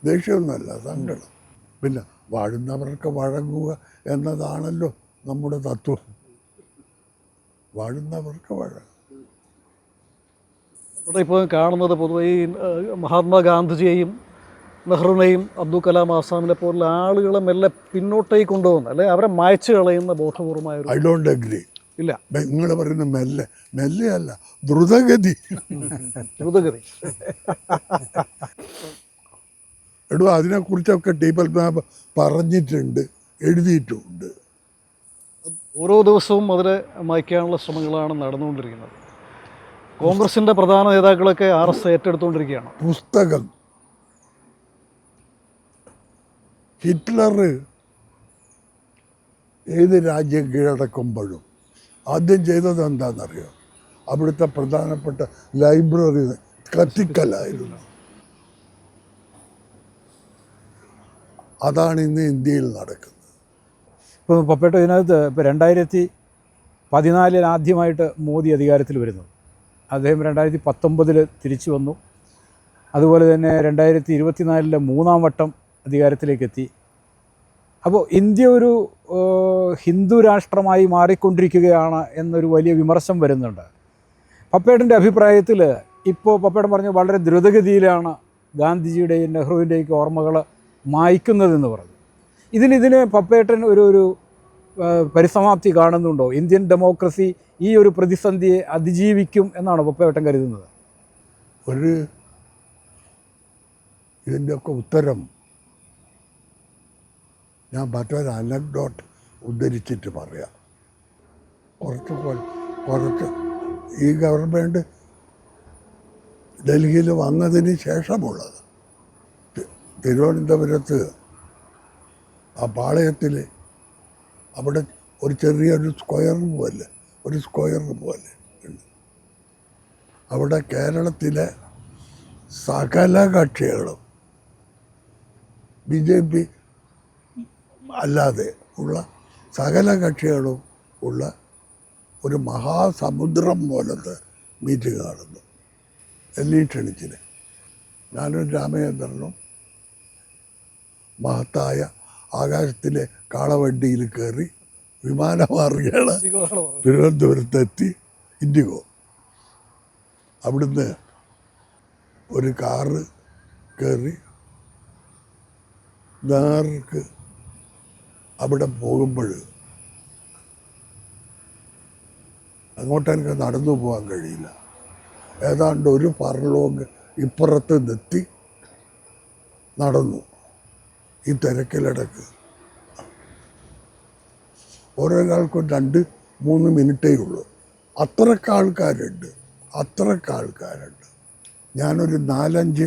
ദേഷ്യമൊന്നുമല്ല, സങ്കടം. പിന്നെ വാഴുന്നവർക്ക് വഴങ്ങുക എന്നതാണല്ലോ നമ്മുടെ തത്വം. വാഴുന്നവർക്ക് വഴങ്ങുക. ഇവിടെ ഇപ്പോൾ കാണുന്നത് പൊതുവെ ഈ മഹാത്മാഗാന്ധിജിയെയും നെഹ്റുവിനെയും അബ്ദുൽ കലാം ആസാമിനെ പോലുള്ള ആളുകളെ മെല്ലെ പിന്നോട്ടേക്ക് കൊണ്ടുപോകുന്ന, അല്ലെ അവരെ മായ്ച്ചു കളയുന്ന ബോധപൂർവമായ ഐ ഡോണ്ട് അഗ്രി. ഇല്ല, നിങ്ങൾ പറയുന്ന മെല്ലെ അല്ല, ദ്രുതഗതി. എടോ, അതിനെക്കുറിച്ചൊക്കെ ടീപ്പൽ മാപ്പ് പറഞ്ഞിട്ടുണ്ട്, എഴുതിയിട്ടുമുണ്ട്. ഓരോ ദിവസവും അതിനെ മായ്ക്കാനുള്ള ശ്രമങ്ങളാണ് നടന്നുകൊണ്ടിരിക്കുന്നത്. കോൺഗ്രസിൻ്റെ പ്രധാന നേതാക്കളൊക്കെ RS ഏറ്റെടുത്തുകൊണ്ടിരിക്കുകയാണ്. പുസ്തകം ഹിറ്റ്ലർ ഏത് രാജ്യം കീഴടക്കുമ്പോഴും ആദ്യം ചെയ്തത് എന്താണെന്നറിയോ? അവിടുത്തെ പ്രധാനപ്പെട്ട ലൈബ്രറി കത്തിക്കലായിരുന്നു. അതാണ് ഇന്ന് ഇന്ത്യയിൽ നടക്കുന്നത്. ഇപ്പോൾ പപ്പേട്ട ഇതിനകത്ത് ഇപ്പോൾ 2014 ആദ്യമായിട്ട് മോദി അധികാരത്തിൽ വരുന്നു. അദ്ദേഹം 2019 തിരിച്ചു വന്നു. അതുപോലെ തന്നെ 2024 മൂന്നാം വട്ടം അധികാരത്തിലേക്കെത്തി. അപ്പോൾ ഇന്ത്യ ഒരു ഹിന്ദു രാഷ്ട്രമായി മാറിക്കൊണ്ടിരിക്കുകയാണ് എന്നൊരു വലിയ വിമർശനം വരുന്നുണ്ട്. പപ്പേട്ടൻ്റെ അഭിപ്രായത്തിൽ ഇപ്പോൾ പപ്പേട്ടൻ പറഞ്ഞു വളരെ ദ്രുതഗതിയിലാണ് ഗാന്ധിജിയുടെയും നെഹ്റുവിൻ്റെയും ഓർമ്മകൾ മായ്ക്കുന്നതെന്ന് പറഞ്ഞു. ഇതിന് പപ്പേട്ടൻ ഒരു പരിസമാപ്തി കാണുന്നുണ്ടോ? ഇന്ത്യൻ ഡെമോക്രസി ഈ ഒരു പ്രതിസന്ധിയെ അതിജീവിക്കും എന്നാണ് പപ്പേട്ടൻ കരുതുന്നത്? ഇതിൻ്റെയൊക്കെ ഉത്തരം ഞാൻ മറ്റൊരു അനക്ഡോട്ട് ഉദ്ധരിച്ചിട്ട് പറയാം. കുറച്ച് ഈ ഗവൺമെൻറ് ഡൽഹിയിൽ വന്നതിന് ശേഷമുള്ളത്. തിരുവനന്തപുരത്ത് ആ പാളയത്തിൽ അവിടെ ഒരു ചെറിയൊരു സ്ക്വയർ പോലെ ഉണ്ട്. അവിടെ കേരളത്തിലെ സകല കക്ഷികളും BJP അല്ലാതെ ഉള്ള സകല കക്ഷികളും ഉള്ള ഒരു മഹാസമുദ്രം പോലത്തെ മീറ്റിംഗ് നടന്നു. എല്ലാം ക്ഷണിച്ചിന് ഞാനും രാമചന്ദ്രനും മഹത്തായ ആകാശത്തിലെ കാളവണ്ടിയിൽ കയറി വിമാനമാർഗേണ തിരുവനന്തപുരത്തെത്തി ഇൻഡിഗോ. അവിടുന്ന് ഒരു കാറ് കയറി നേർക്ക് അവിടെ പോകുമ്പോൾ അങ്ങോട്ട് എനിക്ക് നടന്നു പോകാൻ കഴിയില്ല. ഏതാണ്ട് ഒരു ഫർലോങ് ഇപ്പുറത്ത് നിർത്തി നടന്നു. ഈ തിരക്കിലിടക്ക് ഓരോരാൾക്കും 2-3 മിനിറ്റേ ഉള്ളൂ. അത്രയ്ക്ക് ആൾക്കാരുണ്ട്. ഞാനൊരു 4-5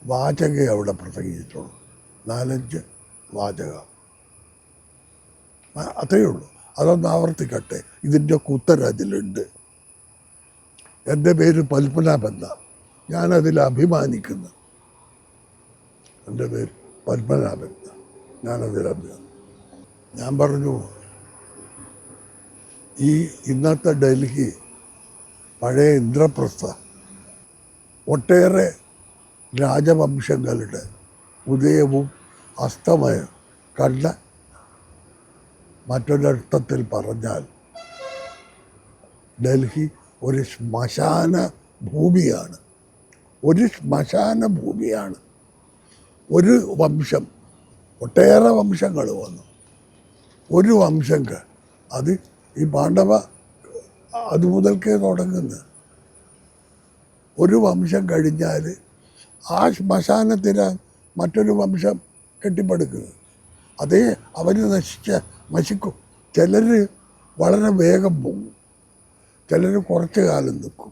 വാചകേ അവിടെ പ്രസംഗിച്ചിട്ടുള്ളൂ. 4-5 വാചകം, അത്രയേ ഉള്ളൂ. അതൊന്ന് ആവർത്തിക്കട്ടെ, ഇതിൻ്റെ ഉത്തരം അതിലുണ്ട്. എൻ്റെ പേര് പത്മനാഭൻ എന്നാണ്. ഞാനതിൽ അഭിമാനിക്കുന്നു. എൻ്റെ പേര് പത്മനാഭൻ, ഞാനതിൽ അഭിമാനിക്കുന്നു. ഞാൻ പറഞ്ഞു, ഈ ഇന്നത്തെ ഡൽഹി പഴയ ഇന്ദ്രപ്രസ്ഥ ഒട്ടേറെ രാജവംശങ്ങളുടെ ഉദയവും അസ്തമയം കണ്ട, മറ്റൊരർത്ഥത്തിൽ പറഞ്ഞാൽ ഡൽഹി ഒരു ശ്മശാന ഭൂമിയാണ്. ഒരു വംശം, ഒട്ടേറെ വംശങ്ങൾ വന്നു. ഒരു വംശം അത് ഈ പാണ്ഡവ അത് മുതൽക്കേ തുടങ്ങുന്നത്. ഒരു വംശം കഴിഞ്ഞാൽ ആ ശ്മശാനത്തിനാണ് മറ്റൊരു വംശം കെട്ടിപ്പടുക്കുന്നത്. അതേ അവർ നശിക്കും. ചിലർ വളരെ വേഗം പോകും, ചിലർ കുറച്ച് കാലം നിൽക്കും.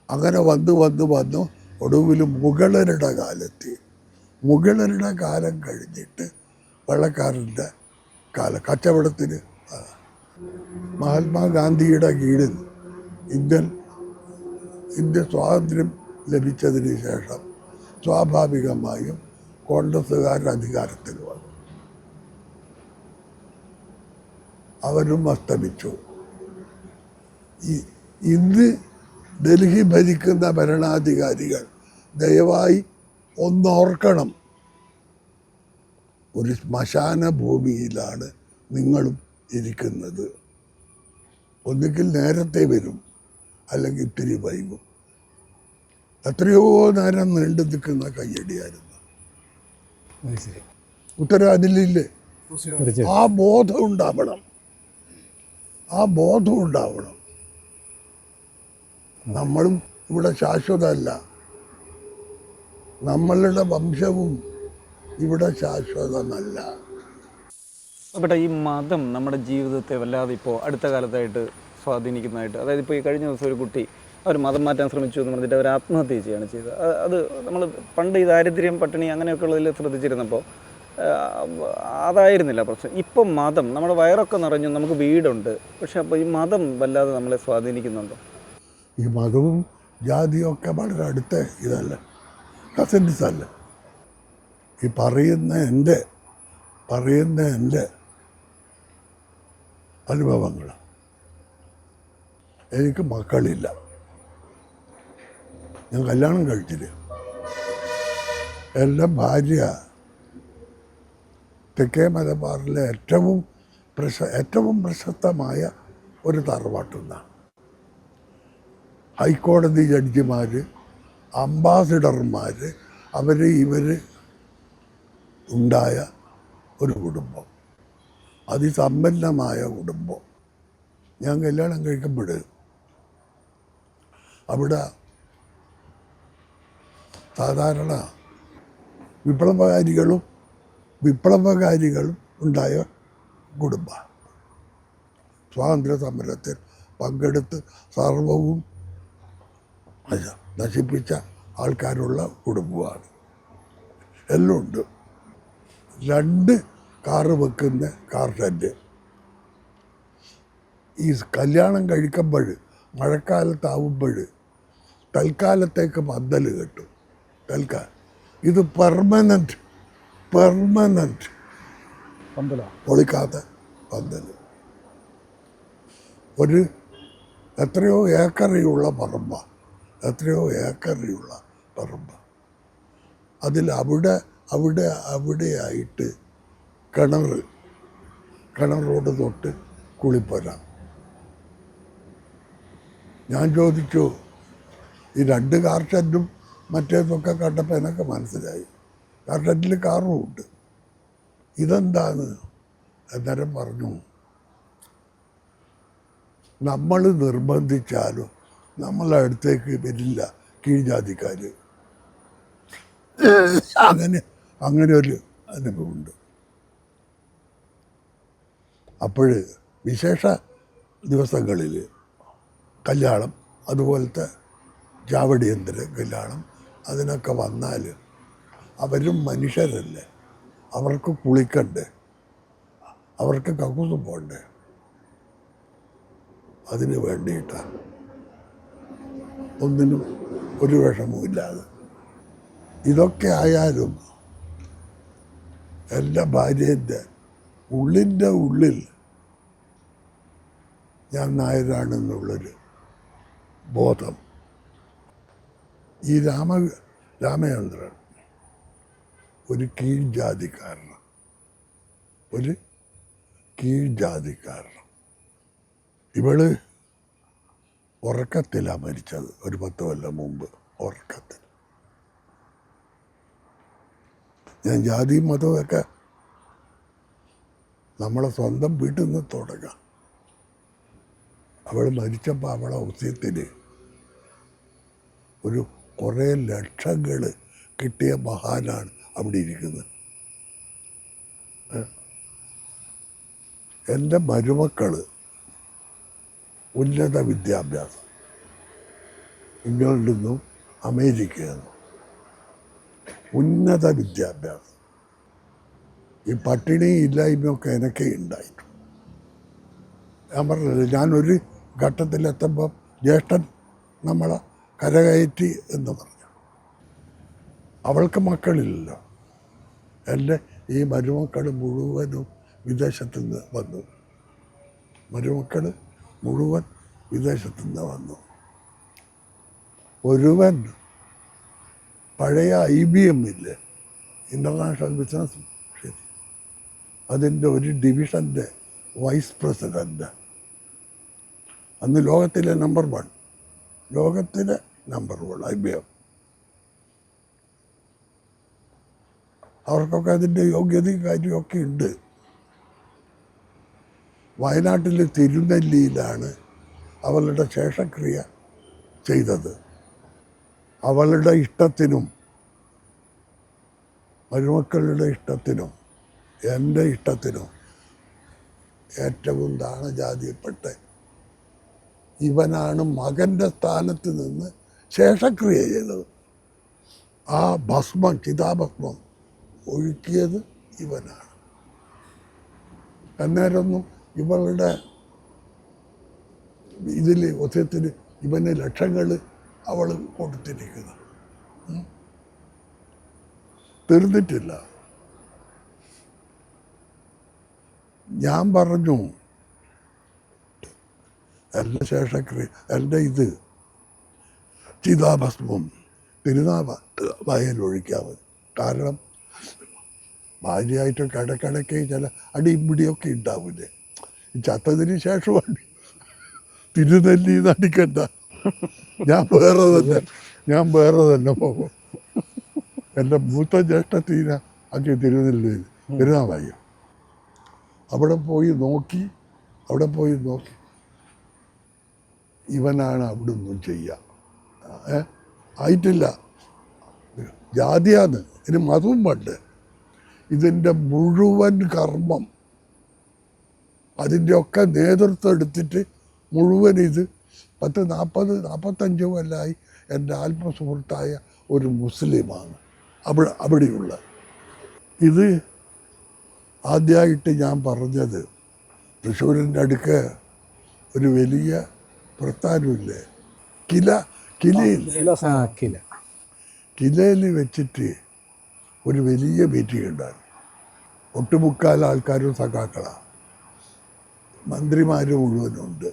അങ്ങനെ വന്ന് ഒടുവിൽ മുഗളരുടെ കാലം കഴിഞ്ഞിട്ട് വെള്ളക്കാരൻ്റെ കാലം, കച്ചവടത്തിന് മഹാത്മാഗാന്ധിയുടെ കീഴിൽ ഇന്ത്യ സ്വാതന്ത്ര്യം ലഭിച്ചതിന് ശേഷം സ്വാഭാവികമായും കോൺഗ്രസ്സുകാരുടെ അധികാരത്തിൽ വന്നു. അവരും അസ്തമിച്ചു. ഇന്ന് ഡൽഹി ഭരിക്കുന്ന ഭരണാധികാരികൾ ദയവായി ഒന്നോർക്കണം, ഒരു ശ്മശാന ഭൂമിയിലാണ് നിങ്ങളും ഇരിക്കുന്നത്. ഒന്നുകിൽ നേരത്തെ വരും, അല്ലെങ്കിൽ ഇത്തിരി വൈകും. എത്രയോ നേരം നീണ്ടു നിൽക്കുന്ന കയ്യടിയായിരുന്നു. ഉത്തരം അതിലില്ലേ? ആ ബോധം ഉണ്ടാവണം. നമ്മളും ഇവിടെ ശാശ്വതമല്ല, നമ്മളുടെ വംശവും ഇവിടെ ശാശ്വതമല്ല. അവിടെ ഈ മതം നമ്മുടെ ജീവിതത്തെ വല്ലാതെ ഇപ്പോൾ അടുത്ത കാലത്തായിട്ട് സ്വാധീനിക്കുന്നതായിട്ട്, അതായത് ഇപ്പോൾ ഈ കഴിഞ്ഞ ദിവസം ഒരു കുട്ടി അവർ മതം മാറ്റാൻ ശ്രമിച്ചു എന്ന് പറഞ്ഞിട്ട് അവർ ആത്മഹത്യ ചെയ്യുകയാണ് ചെയ്തത്. അത് നമ്മൾ പണ്ട് ഈ ദാരിദ്ര്യം, പട്ടിണി അങ്ങനെയൊക്കെ ഉള്ളതിൽ ശ്രദ്ധിച്ചിരുന്നപ്പോൾ അതായിരുന്നില്ല പ്രശ്നം. ഇപ്പം മതം, നമ്മുടെ വയറൊക്കെ നിറഞ്ഞു, നമുക്ക് വീടുണ്ട്, പക്ഷെ അപ്പോൾ ഈ മതം വല്ലാതെ നമ്മളെ സ്വാധീനിക്കുന്നുണ്ടോ? ഈ മതവും ജാതിയും ഒക്കെ വളരെ അടുത്ത ഇതല്ല, കസിൻസ് അല്ല. ഈ പറയുന്ന എൻ്റെ അനുഭവങ്ങൾ. എനിക്ക് മക്കളില്ല, ഞാൻ കല്യാണം കഴിച്ചില്ല. എൻ്റെ ഭാര്യ തെക്കേ മലബാറിലെ ഏറ്റവും പ്രശസ്തമായ ഒരു തറവാട്ടുന്നാണ്. ഹൈക്കോടതി ജഡ്ജിമാർ, അംബാസിഡർമാർ, ഇവർ ഉണ്ടായ ഒരു കുടുംബം, അതിസമ്പന്നമായ കുടുംബം. ഞാൻ കല്യാണം കഴിക്കുമ്പോൾ അവിടെ സാധാരണ വിപ്ലവകാരികളും ഉണ്ടായ കുടുംബം. സ്വാതന്ത്ര്യ സമരത്തിൽ പങ്കെടുത്ത് സർവവും നശിപ്പിച്ച ആൾക്കാരുള്ള കുടുംബമാണ്. എല്ലാം ഉണ്ട്. 2 കാറ് വെക്കുന്ന കാർ ഷെഡ്. ഈ കല്യാണം കഴിക്കുമ്പോൾ മഴക്കാലത്താവുമ്പോൾ തൽക്കാലത്തേക്ക് പന്തൽ കെട്ടും. ഇത് പെർമനൻറ്റ് പൊളിക്കാത്ത പന്തൽ. ഒരു എത്രയോ ഏക്കറിയുള്ള പറമ്പാണ്, അതിൽ അവിടെയായിട്ട് കിണറോട് തൊട്ട് കുളിപ്പുര. ഞാൻ ചോദിച്ചു, ഈ 2 കാർ ഷെഡും മറ്റേതൊക്കെ കണ്ടപ്പോൾ എനിക്ക് മനസ്സിലായി, കാർ ഷെഡിൽ കാറും ഉണ്ട്. ഇതെന്താണ്? അന്നേരം പറഞ്ഞു, നമ്മൾ നിർബന്ധിച്ചാലും നമ്മളെ അടുത്തേക്ക് വരില്ല കീഴ്ജാതിക്കാർ. അങ്ങനെ ഒരു അനുഭവമുണ്ട്. അപ്പോൾ വിശേഷ ദിവസങ്ങളിൽ കല്യാണം, അതുപോലത്തെ ചാവടിയന്തര കല്യാണം, അതിനൊക്കെ വന്നാൽ അവരും മനുഷ്യരല്ലേ, അവർക്ക് കുളിക്കണ്ടേ, അവർക്ക് കക്കൂസ് പോകണ്ടേ. അതിന് വേണ്ടിയിട്ടാണ് ഒന്നിനും ഒരു വിഷമവുമില്ലാതെ. ഇതൊക്കെ ആയാലും എൻ്റെ ഭാര്യേൻ്റെ ഉള്ളിൻ്റെ ഉള്ളിൽ ഞാൻ നായരാണെന്നുള്ളൊരു ബോധം. ഈ രാമചന്ദ്രൻ ഒരു കീഴ്ജാതിക്കാരനാണ്, ഒരു കീഴ്ജാതിക്കാരനാണ്. ഇവള് ഉറക്കത്തിലാണ് മരിച്ചത്, ഒരു 10 കൊല്ലം മുമ്പ്. ഉറക്കത്തിൽ. ഞാൻ ജാതിയും മതമൊക്കെ നമ്മളെ സ്വന്തം വീട്ടിൽ നിന്ന് തുടങ്ങാം. അവൾ മരിച്ചപ്പോൾ അവളെ ഔസ്യത്തിൽ ഒരു കുറേ ലക്ഷങ്ങൾ കിട്ടിയ മഹാനാണ് അവിടെ ഇരിക്കുന്നത്. എൻ്റെ മരുമക്കൾ ഉന്നത വിദ്യാഭ്യാസം, ഇംഗ്ലണ്ടിൽ നിന്നും അമേരിക്കയിൽ നിന്നും ഉന്നത വിദ്യാഭ്യാസം. ഈ പട്ടിണി ഇല്ലായ്മയൊക്കെ എനിക്ക് ഉണ്ടായിട്ടു. ഞാൻ പറഞ്ഞില്ല, ഞാനൊരു ഘട്ടത്തിലെത്തുമ്പം ജ്യേഷ്ഠൻ നമ്മളെ കരകയറ്റി എന്ന് പറഞ്ഞു. അവൾക്ക് മക്കളില്ലല്ലോ. എൻ്റെ ഈ മരുമക്കൾ മുഴുവനും വിദേശത്തു നിന്ന് വന്നു. മരുമക്കൾ മുഴുവൻ വിദേശത്തു നിന്ന് വന്നു. ഒരുവൻ പഴയ IBM ഇല്ലേ, ഇൻ്റർനാഷണൽ ബിസിനസ്, ശരി, അതിൻ്റെ ഒരു ഡിവിഷൻ്റെ വൈസ് പ്രസിഡൻ്റ്. അന്ന് ലോകത്തിലെ നമ്പർ 1, ലോകത്തിലെ നമ്പർ 1 IBM. അവർക്കൊക്കെ അതിൻ്റെ യോഗ്യതയും കാര്യമൊക്കെ ഉണ്ട്. വയനാട്ടിൽ തിരുനെല്ലിയിലാണ് അവളുടെ ശേഷക്രിയ ചെയ്തത്. അവളുടെ ഇഷ്ടത്തിനും മരുമക്കളുടെ ഇഷ്ടത്തിനും എൻ്റെ ഇഷ്ടത്തിനും ഏറ്റവും താണജാതിയപ്പെട്ട ഇവനാണ് മകൻ്റെ സ്ഥാനത്ത് നിന്ന് ശേഷക്രിയ ചെയ്തത്. ആ ഭസ്മം, ചിതാഭസ്മം ഒഴുക്കിയത് ഇവനാണ്. അന്നേരമൊന്നും ഇവളുടെ ഇതിൽ ഒസ്യത്തിന് ഇവന് ലക്ഷങ്ങൾ അവൾ കൊടുത്തിരിക്കുന്നത് തീർന്നിട്ടില്ല. ഞാൻ പറഞ്ഞു, എൻ്റെ ശേഷക്രിയ, എൻ്റെ ഇത് ചിതാഭസ്മം വയലൊഴിക്കാൻ മതി. കാരണം ഭാര്യയായിട്ട് കിടക്കിടയ്ക്ക് ചില അടിയും പിടിയൊക്കെ ഉണ്ടാവില്ലേ. ചത്തതിന് ശേഷമാണ് തിരുനെല്ലി നടിക്കണ്ട, ഞാൻ വേറെ തന്നെ പോകും. എൻ്റെ മൂത്ത ജ്യേഷ്ഠത്തീന ആക്കി തിരുനെല്ലി തിരുനാവായ അവിടെ പോയി നോക്കി ഇവനാണ് അവിടെ ഒന്നും ചെയ്യുക. ആയിട്ടില്ല, ജാതിയാന്ന്, ഇനി മതവും പണ്ട്. ഇതിൻ്റെ മുഴുവൻ കർമ്മം, അതിൻ്റെയൊക്കെ നേതൃത്വം എടുത്തിട്ട് മുഴുവൻ ഇത് 40-45 കൊല്ലമായി എൻ്റെ ആത്മസുഹൃത്തായ ഒരു മുസ്ലിമാണ് അവിടെയുള്ള. ഇത് ആദ്യമായിട്ട് ഞാൻ പറഞ്ഞത് തൃശ്ശൂരിൻ്റെ അടുക്ക് ഒരു വലിയ പ്രസ്ഥാനമില്ലേ, കിലയിൽ വെച്ചിട്ട് ഒരു വലിയ മീറ്റിംഗ് ഉണ്ടായിരുന്നു. ഒട്ടുമുക്കാൽ ആൾക്കാരും സഖാക്കളാണ്. മന്ത്രിമാർ മുഴുവനുണ്ട്.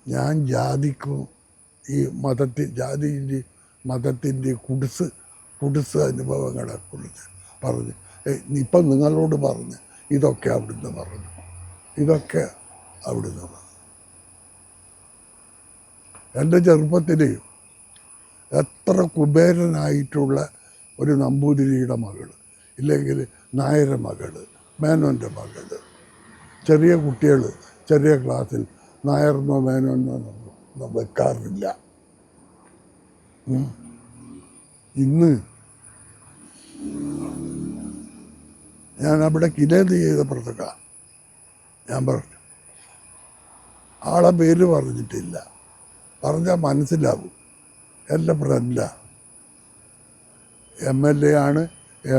ഞാൻ ജാതിക്കും ഈ മതത്തിൻ്റെ കുടിസ് അനുഭവങ്ങളെക്കുറിച്ച് പറഞ്ഞ് ഇപ്പം നിങ്ങളോട് പറഞ്ഞ് ഇതൊക്കെ അവിടുന്ന് പറഞ്ഞു, ഇതൊക്കെ അവിടുന്ന് പറഞ്ഞു. എൻ്റെ ചെറുപ്പത്തിൽ എത്ര കുബേരനായിട്ടുള്ള ഒരു നമ്പൂതിരിയുടെ മകൾ, ഇല്ലെങ്കിൽ നായര മകൾ, മേനോൻ്റെ മകൾ, ചെറിയ കുട്ടികൾ ചെറിയ ക്ലാസ്സിൽ നായർന്നോ മേനോന്നോ ഒന്നും വെക്കാറില്ല. ഇന്ന് ഞാൻ അവിടെ കിലേത് ചെയ്തപ്പോഴത്തേക്ക ഞാൻ പറഞ്ഞു, ആളെ പേര് പറഞ്ഞിട്ടില്ല, പറഞ്ഞാൽ മനസ്സിലാവും. എൻ്റെ ഫ്രണ്ടാണ്, MLA ആണ്,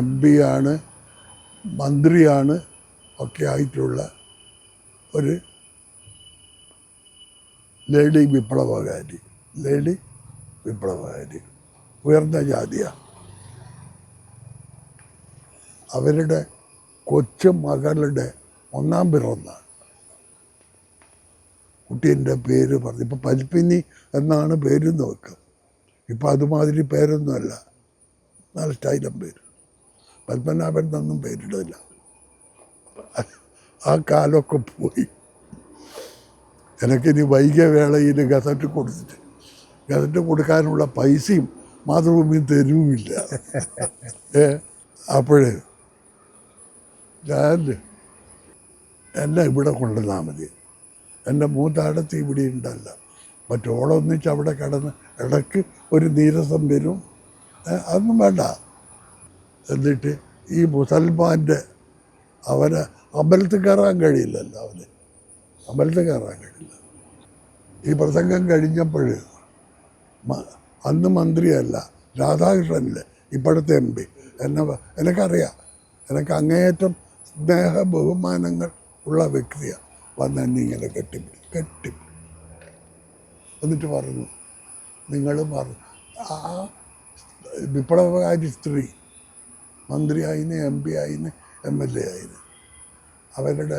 MP ആണ്, മന്ത്രിയാണ് ഒക്കെ ആയിട്ടുള്ള ഒരു ലേഡി വിപ്ലവകാരി, ഉയർന്ന ജാതിയാണ്. അവരുടെ കൊച്ചു മകളുടെ 1-ാം പിറന്നാൾ കുട്ടീൻ്റെ പേര് പറഞ്ഞു. ഇപ്പം പൽപ്പിനി എന്നാണ് പേരെന്ന് വെക്കുക. ഇപ്പം അതുമാതിരി പേരൊന്നുമല്ല, നല്ല സ്റ്റൈലം പേര്. പത്മനാഭൻ എന്നൊന്നും പേരിടില്ല. ആ കാലമൊക്കെ പോയി. എനിക്കിനി വൈകിയ വേളയിൽ ഗസറ്റ് കൊടുത്തിട്ട് ഗസറ്റ് കൊടുക്കാനുള്ള പൈസയും മാതൃഭൂമി തരുമില്ല. അപ്പോഴേ ഞാൻ എന്നെ ഇവിടെ കൊണ്ടുവന്നാൽ മതി, എൻ്റെ മൂത്താടത്ത് ഇവിടെ ഉണ്ടല്ല, മറ്റോളൊന്നിച്ച് അവിടെ കിടന്ന് ഇടയ്ക്ക് ഒരു നീരസം വരും, അതൊന്നും വേണ്ട. എന്നിട്ട് ഈ മുസൽമാൻ്റെ അവന് അമ്പലത്തിൽ കയറാൻ കഴിയില്ലല്ലോ, അമ്പലത്തിൽ കയറാൻ കഴിയില്ല. ഈ പ്രസംഗം കഴിഞ്ഞപ്പോൾ അന്ന് മന്ത്രിയല്ല രാധാകൃഷ്ണനില്ലേ ഇപ്പോഴത്തെ MP, എനിക്കറിയാം, എനിക്ക് അങ്ങേയറ്റം സ്നേഹ ബഹുമാനങ്ങൾ ഉള്ള വ്യക്തിയാണ്. വന്ന് എന്നെ ഇങ്ങനെ കെട്ടിപ്പിടി എന്നിട്ട് പറഞ്ഞു, നിങ്ങൾ പറഞ്ഞു ആ വിപ്ലവകാരി സ്ത്രീ മന്ത്രി ആയിന്, MP ആയിന്, MLA ആയിന്, അവരുടെ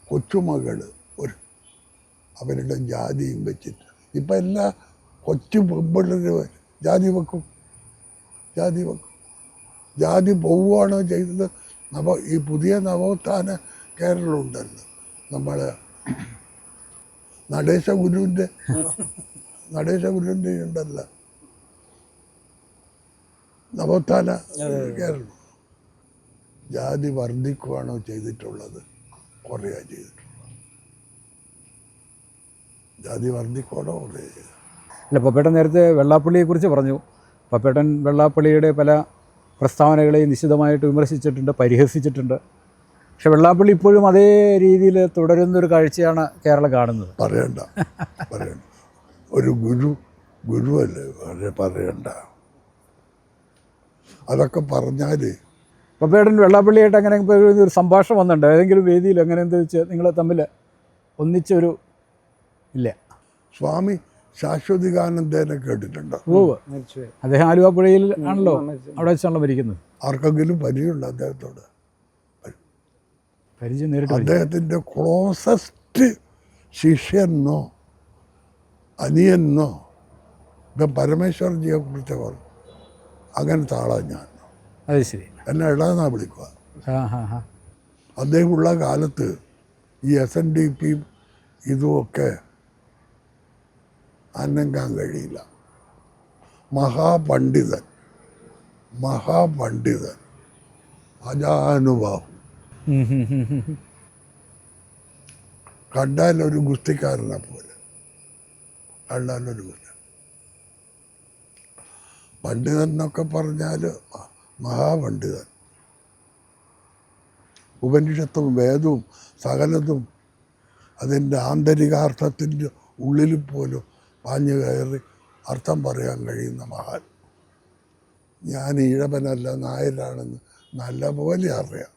കൊച്ചുമകൾ അവരുടെ ജാതിയും വെച്ചിട്ട് ഇപ്പം എല്ലാ കൊച്ചു പെമ്പിള്ളേർ ജാതി വെക്കും. ജാതി പോവുകയാണോ ചെയ്തത്? ഈ പുതിയ നവോത്ഥാന കേരളമുണ്ടല്ലോ, നമ്മൾ നടേശ ഗുരുവിൻ്റെ ഉണ്ടല്ലോ നവോത്ഥാന കേരളം. ജാതി വർദ്ധിക്കുകയാണോ ചെയ്തിട്ടുള്ളത്? കുറയാണ് ചെയ്തിട്ടുള്ളത്. ജാതി വർദ്ധിക്കുകയാണോ കുറേ ചെയ്തു. അല്ല, പപ്പേട്ടൻ നേരത്തെ വെള്ളാപ്പള്ളിയെക്കുറിച്ച് പറഞ്ഞു. പപ്പേട്ടൻ വെള്ളാപ്പള്ളിയുടെ പല പ്രസ്താവനകളെയും നിശിതമായിട്ട് വിമർശിച്ചിട്ടുണ്ട്, പരിഹസിച്ചിട്ടുണ്ട്. പക്ഷെ വെള്ളാപ്പള്ളി ഇപ്പോഴും അതേ രീതിയിൽ തുടരുന്നൊരു കാഴ്ചയാണ് കേരളം കാണുന്നത്. പറയണ്ട. ഒരു ഗുരുവല്ലേ പറയണ്ട. അതൊക്കെ പറഞ്ഞാൽ പപ്പേട്ടൻ വെള്ളാപ്പള്ളിയായിട്ട് അങ്ങനെ ഒരു സംഭാഷണം വന്നിട്ടുണ്ട് ഏതെങ്കിലും വേദിയിൽ? അങ്ങനെ എന്താ വെച്ചാൽ നിങ്ങൾ തമ്മിൽ ഒന്നിച്ചൊരു ഇല്ല? സ്വാമി ശാശ്വതികാനന്ദേനെ കേട്ടിട്ടുണ്ടോ? അദ്ദേഹം ആലുവാപ്പുഴയിൽ ആണല്ലോ, അവിടെ വെച്ചാണല്ലോ മരിക്കുന്നത്. ആർക്കെങ്കിലും പരിചയമുണ്ടോ അദ്ദേഹത്തോട്? പരിചയം നേരിട്ട്? അദ്ദേഹത്തിൻ്റെ ക്ലോസസ്റ്റ് ശിഷ്യനോ അനിയനോ ഇപ്പം പരമേശ്വർജിയെ കുറിച്ച് പറഞ്ഞു. അങ്ങനത്തെ ആളാണ് ഞാൻ. അത് ശരി. എന്നെ ഇടാന്നാ വിളിക്കുക. അദ്ദേഹമുള്ള കാലത്ത് ഈ SNDPയും ഇതുമൊക്കെ അനങ്ങാൻ കഴിയില്ല. മഹാപണ്ഡിതൻ അജാനുഭാവം. കണ്ടാലൊരു ഗുസ്തിക്കാരനെ പോലെ, പണ്ഡിതൻ എന്നൊക്കെ പറഞ്ഞാൽ മഹാപണ്ഡിതൻ. ഉപനിഷത്തും വേദവും സകലതും അതിൻ്റെ ആന്തരികാർത്ഥത്തിൻ്റെ ഉള്ളിൽ പോലും പാഞ്ഞു കയറി അർത്ഥം പറയാൻ കഴിയുന്ന മഹാൻ. ഞാൻ ഈഴവനല്ല നായരാണെന്ന് നല്ലപോലെ അറിയാം.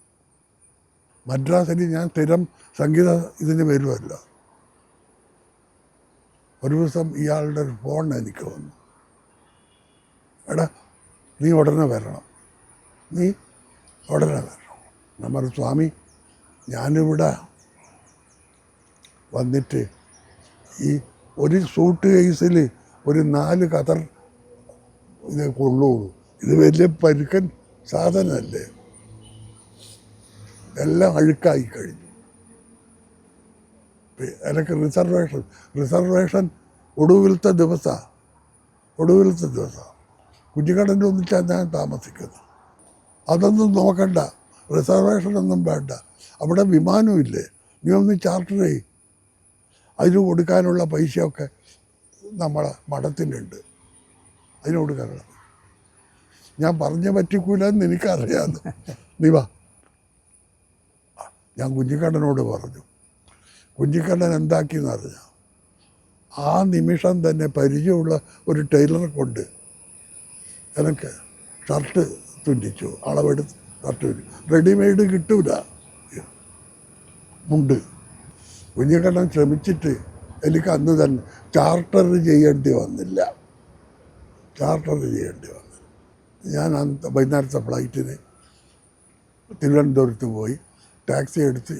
മദ്രാസിൽ ഞാൻ സ്ഥിരം സംഗീത ഇതിന് വരുമല്ലോ. ഒരു ദിവസം ഇയാളുടെ ഒരു ഫോൺ എനിക്ക് വന്നു. എടാ നീ ഉടനെ വരണം. നമ്മൾ സ്വാമി ഞാനിവിടെ വന്നിട്ട് ഈ ഒരു സൂട്ട് കേസിൽ ഒരു 4 കതർ ഇത് കൊള്ളുള്ളൂ, ഇത് വലിയ പരുക്കൻ സാധനമല്ലേ, എല്ലാം അഴുക്കായി കഴിഞ്ഞു. എനിക്ക് റിസർവേഷൻ ഒടുവിലത്തെ ദിവസമാണ് കുഞ്ഞിക്കടൻ്റെ ഒന്നിച്ചാണ് ഞാൻ താമസിക്കുന്നത്. അതൊന്നും നോക്കണ്ട, റിസർവേഷനൊന്നും വേണ്ട. അവിടെ വിമാനമില്ലേ, നീ ഒന്ന് ചാർട്ടർ ചെയ്യും, അതിന് കൊടുക്കാനുള്ള പൈസയൊക്കെ നമ്മളെ മഠത്തിനുണ്ട്, അതിന് കൊടുക്കാനുള്ള. ഞാൻ പറഞ്ഞ പറ്റിക്കൂലെന്ന് എനിക്കറിയാമെന്ന്. നീ വാ. ഞാൻ കുഞ്ഞിക്കണ്ണനോട് പറഞ്ഞു. കുഞ്ഞിക്കണ്ണൻ എന്താക്കിയെന്ന് അറിഞ്ഞാൽ ആ നിമിഷം തന്നെ പരിചയമുള്ള ഒരു ടൈലറെ കൊണ്ട് എനിക്ക് ഷർട്ട് തുന്നിച്ചു, അളവെടുത്ത് ഷർട്ട് തുന്നി. റെഡിമെയ്ഡ് കിട്ടൂല മുണ്ട്. കുഞ്ഞിക്കണ്ണൻ ശ്രമിച്ചിട്ട് എനിക്ക് അന്ന് തന്നെ ചാർട്ടർ ചെയ്യേണ്ടി വന്നില്ല. ഞാൻ വൈകുന്നേരത്തെ ഫ്ലൈറ്റിന് തിരുവനന്തപുരത്ത് പോയി, ടാക്സി എടുത്ത്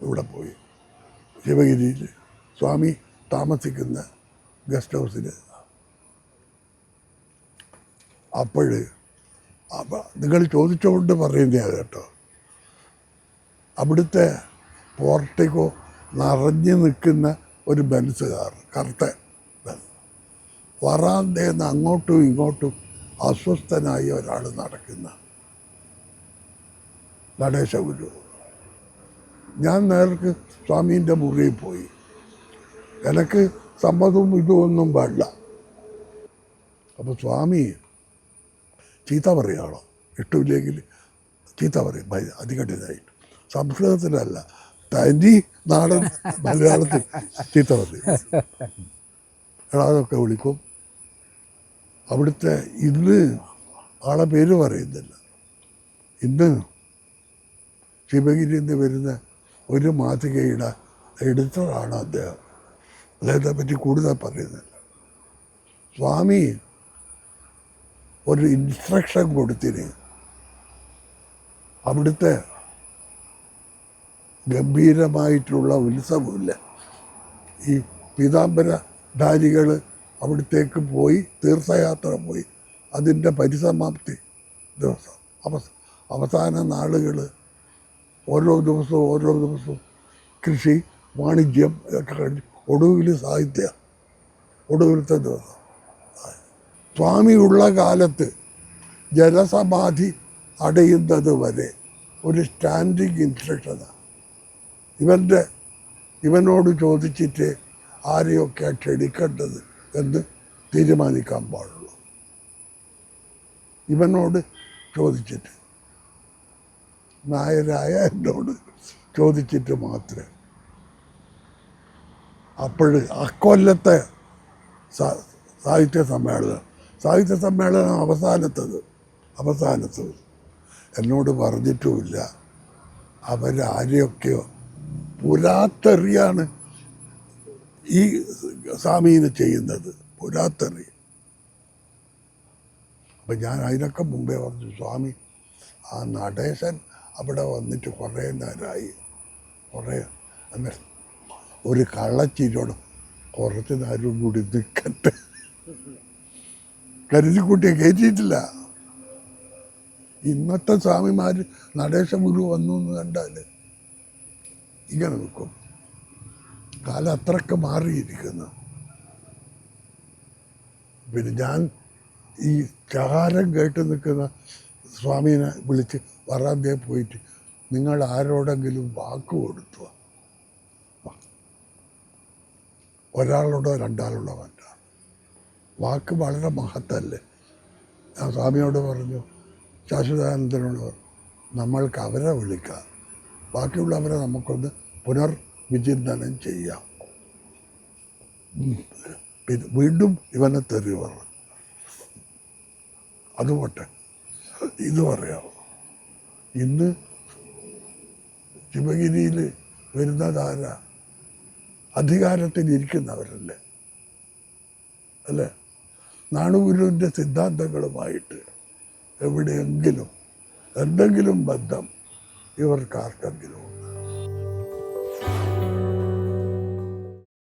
ഇവിടെ പോയി ശിവഗിരിയിൽ സ്വാമി താമസിക്കുന്ന ഗസ്റ്റ് ഹൗസിൽ. നിങ്ങൾ ചോദിച്ചുകൊണ്ട് പറയുന്നതാണ് കേട്ടോ. അവിടുത്തെ പോർട്ടിക്കോ നിറഞ്ഞു നിൽക്കുന്ന ഒരു ബെൻസ് കാർ, കറുത്ത ബെൻസ്. വറാന്തേന്ന് അങ്ങോട്ടും ഇങ്ങോട്ടും അസ്വസ്ഥനായി ഒരാൾ നടക്കുന്ന നടേശ ഗുരു. ഞാൻ നേർക്ക് സ്വാമീൻ്റെ മുറിയിൽ പോയി. എനിക്ക് സമ്മതവും ഇതുമൊന്നും വേണ്ട. അപ്പോൾ സ്വാമി ചീത്ത പറയുകയാണോ, ഇഷ്ടമില്ലെങ്കിൽ ചീത്ത പറയും അതികഠിനായിട്ട്. സംസ്കൃതത്തിലല്ല, തനി നാടൻ മലയാളത്തിൽ ചീത്ത പറയും. അതൊക്കെ വിളിക്കും. അവിടുത്തെ ഇന്ന് ആളെ പേര് പറയുന്നില്ല. ഇന്ന് ശിവഗിരിയിൽ നിന്ന് വരുന്ന ഒരു മാസികയുടെ എഡിറ്ററാണ് അദ്ദേഹം. അദ്ദേഹത്തെ പറ്റി കൂടുതൽ പറയുന്നില്ല. സ്വാമി ഒരു ഇൻസ്ട്രക്ഷൻ കൊടുത്തിന്. അവിടുത്തെ ഗംഭീരമായിട്ടുള്ള ഉത്സവമില്ല, ഈ പീതാംബരധാരികൾ അവിടത്തേക്ക് പോയി തീർത്ഥയാത്ര പോയി, അതിൻ്റെ പരിസമാപ്തി ദിവസം അവസാന നാളുകൾ ഓരോ ദിവസവും കൃഷി വാണിജ്യം ഇതൊക്കെ കഴിഞ്ഞ് ഒടുവിലത്തെ ദിവസം സ്വാമിയുള്ള കാലത്ത് ജലസമാധി അടയുന്നത് വരെ ഒരു സ്റ്റാൻഡിങ് ഇൻസ്ട്രക്ഷനാണ്. ഇവനോട് ചോദിച്ചിട്ട് ആരെയൊക്കെ ക്ഷണിക്കേണ്ടത് എന്ന് തീരുമാനിക്കാൻ പാടുള്ളൂ. ഇവനോട് ചോദിച്ചിട്ട്, നായരായ എന്നോട് ചോദിച്ചിട്ട് മാത്രമേ. അപ്പോൾ അക്കൊല്ലത്തെ സാഹിത്യ സമ്മേളനം അവസാനത്തത് എന്നോട് പറഞ്ഞിട്ടുമില്ല. അവരാരെയൊക്കെയോ പുരാത്തെറിയാണ് ഈ സ്വാമീന് ചെയ്യുന്നത്, പുരാത്തെറി. അപ്പം ഞാൻ അതിനൊക്കെ മുമ്പേ പറഞ്ഞു, സ്വാമി ആ നടേശൻ അവിടെ വന്നിട്ട് കുറേ നേരമായി, ഒരു കള്ളച്ചിരിയോട് കുറച്ച് നേരം കൂടി നിൽക്കട്ടെ കരുതിക്കുട്ടിയെ കയറ്റിയിട്ടില്ല. ഇന്നത്തെ സ്വാമിമാർ നടേശ ഗുരു വന്നു എന്ന് കണ്ടാൽ ഇങ്ങനെ നിൽക്കും. കാലം അത്രയൊക്കെ മാറിയിരിക്കുന്നു. പിന്നെ ഞാൻ ഈ ചകാരം കേട്ട് നിൽക്കുന്ന സ്വാമീനെ വിളിച്ച് വറാന്തേ പോയിട്ട്, നിങ്ങൾ ആരോടെങ്കിലും വാക്ക് കൊടുത്തു, ഒരാളോടോ രണ്ടാളോടോ വേണ്ട, വാക്ക് വളരെ മഹത്തല്ലേ. ഞാൻ സ്വാമിയോട് പറഞ്ഞു, ശാശ്വതാനന്ദനോട് പറഞ്ഞു, നമ്മൾക്ക് അവരെ വിളിക്കാം, ബാക്കിയുള്ളവരെ നമുക്കൊന്ന് പുനർവിചിന്തനം ചെയ്യാം. പിന്നെ വീണ്ടും ഇവനെ തെറി പറഞ്ഞു. അതുപോട്ടെ, ഇത് പറയാം. ഇന്ന് ശിവഗിരിയിൽ വരുന്നതാര അധികാരത്തിലിരിക്കുന്നവരല്ലേ, അല്ലേ? നാണുഗുരുവിൻ്റെ സിദ്ധാന്തങ്ങളുമായിട്ട് എവിടെയെങ്കിലും എന്തെങ്കിലും ബന്ധം ഇവർക്കാർക്കെങ്കിലും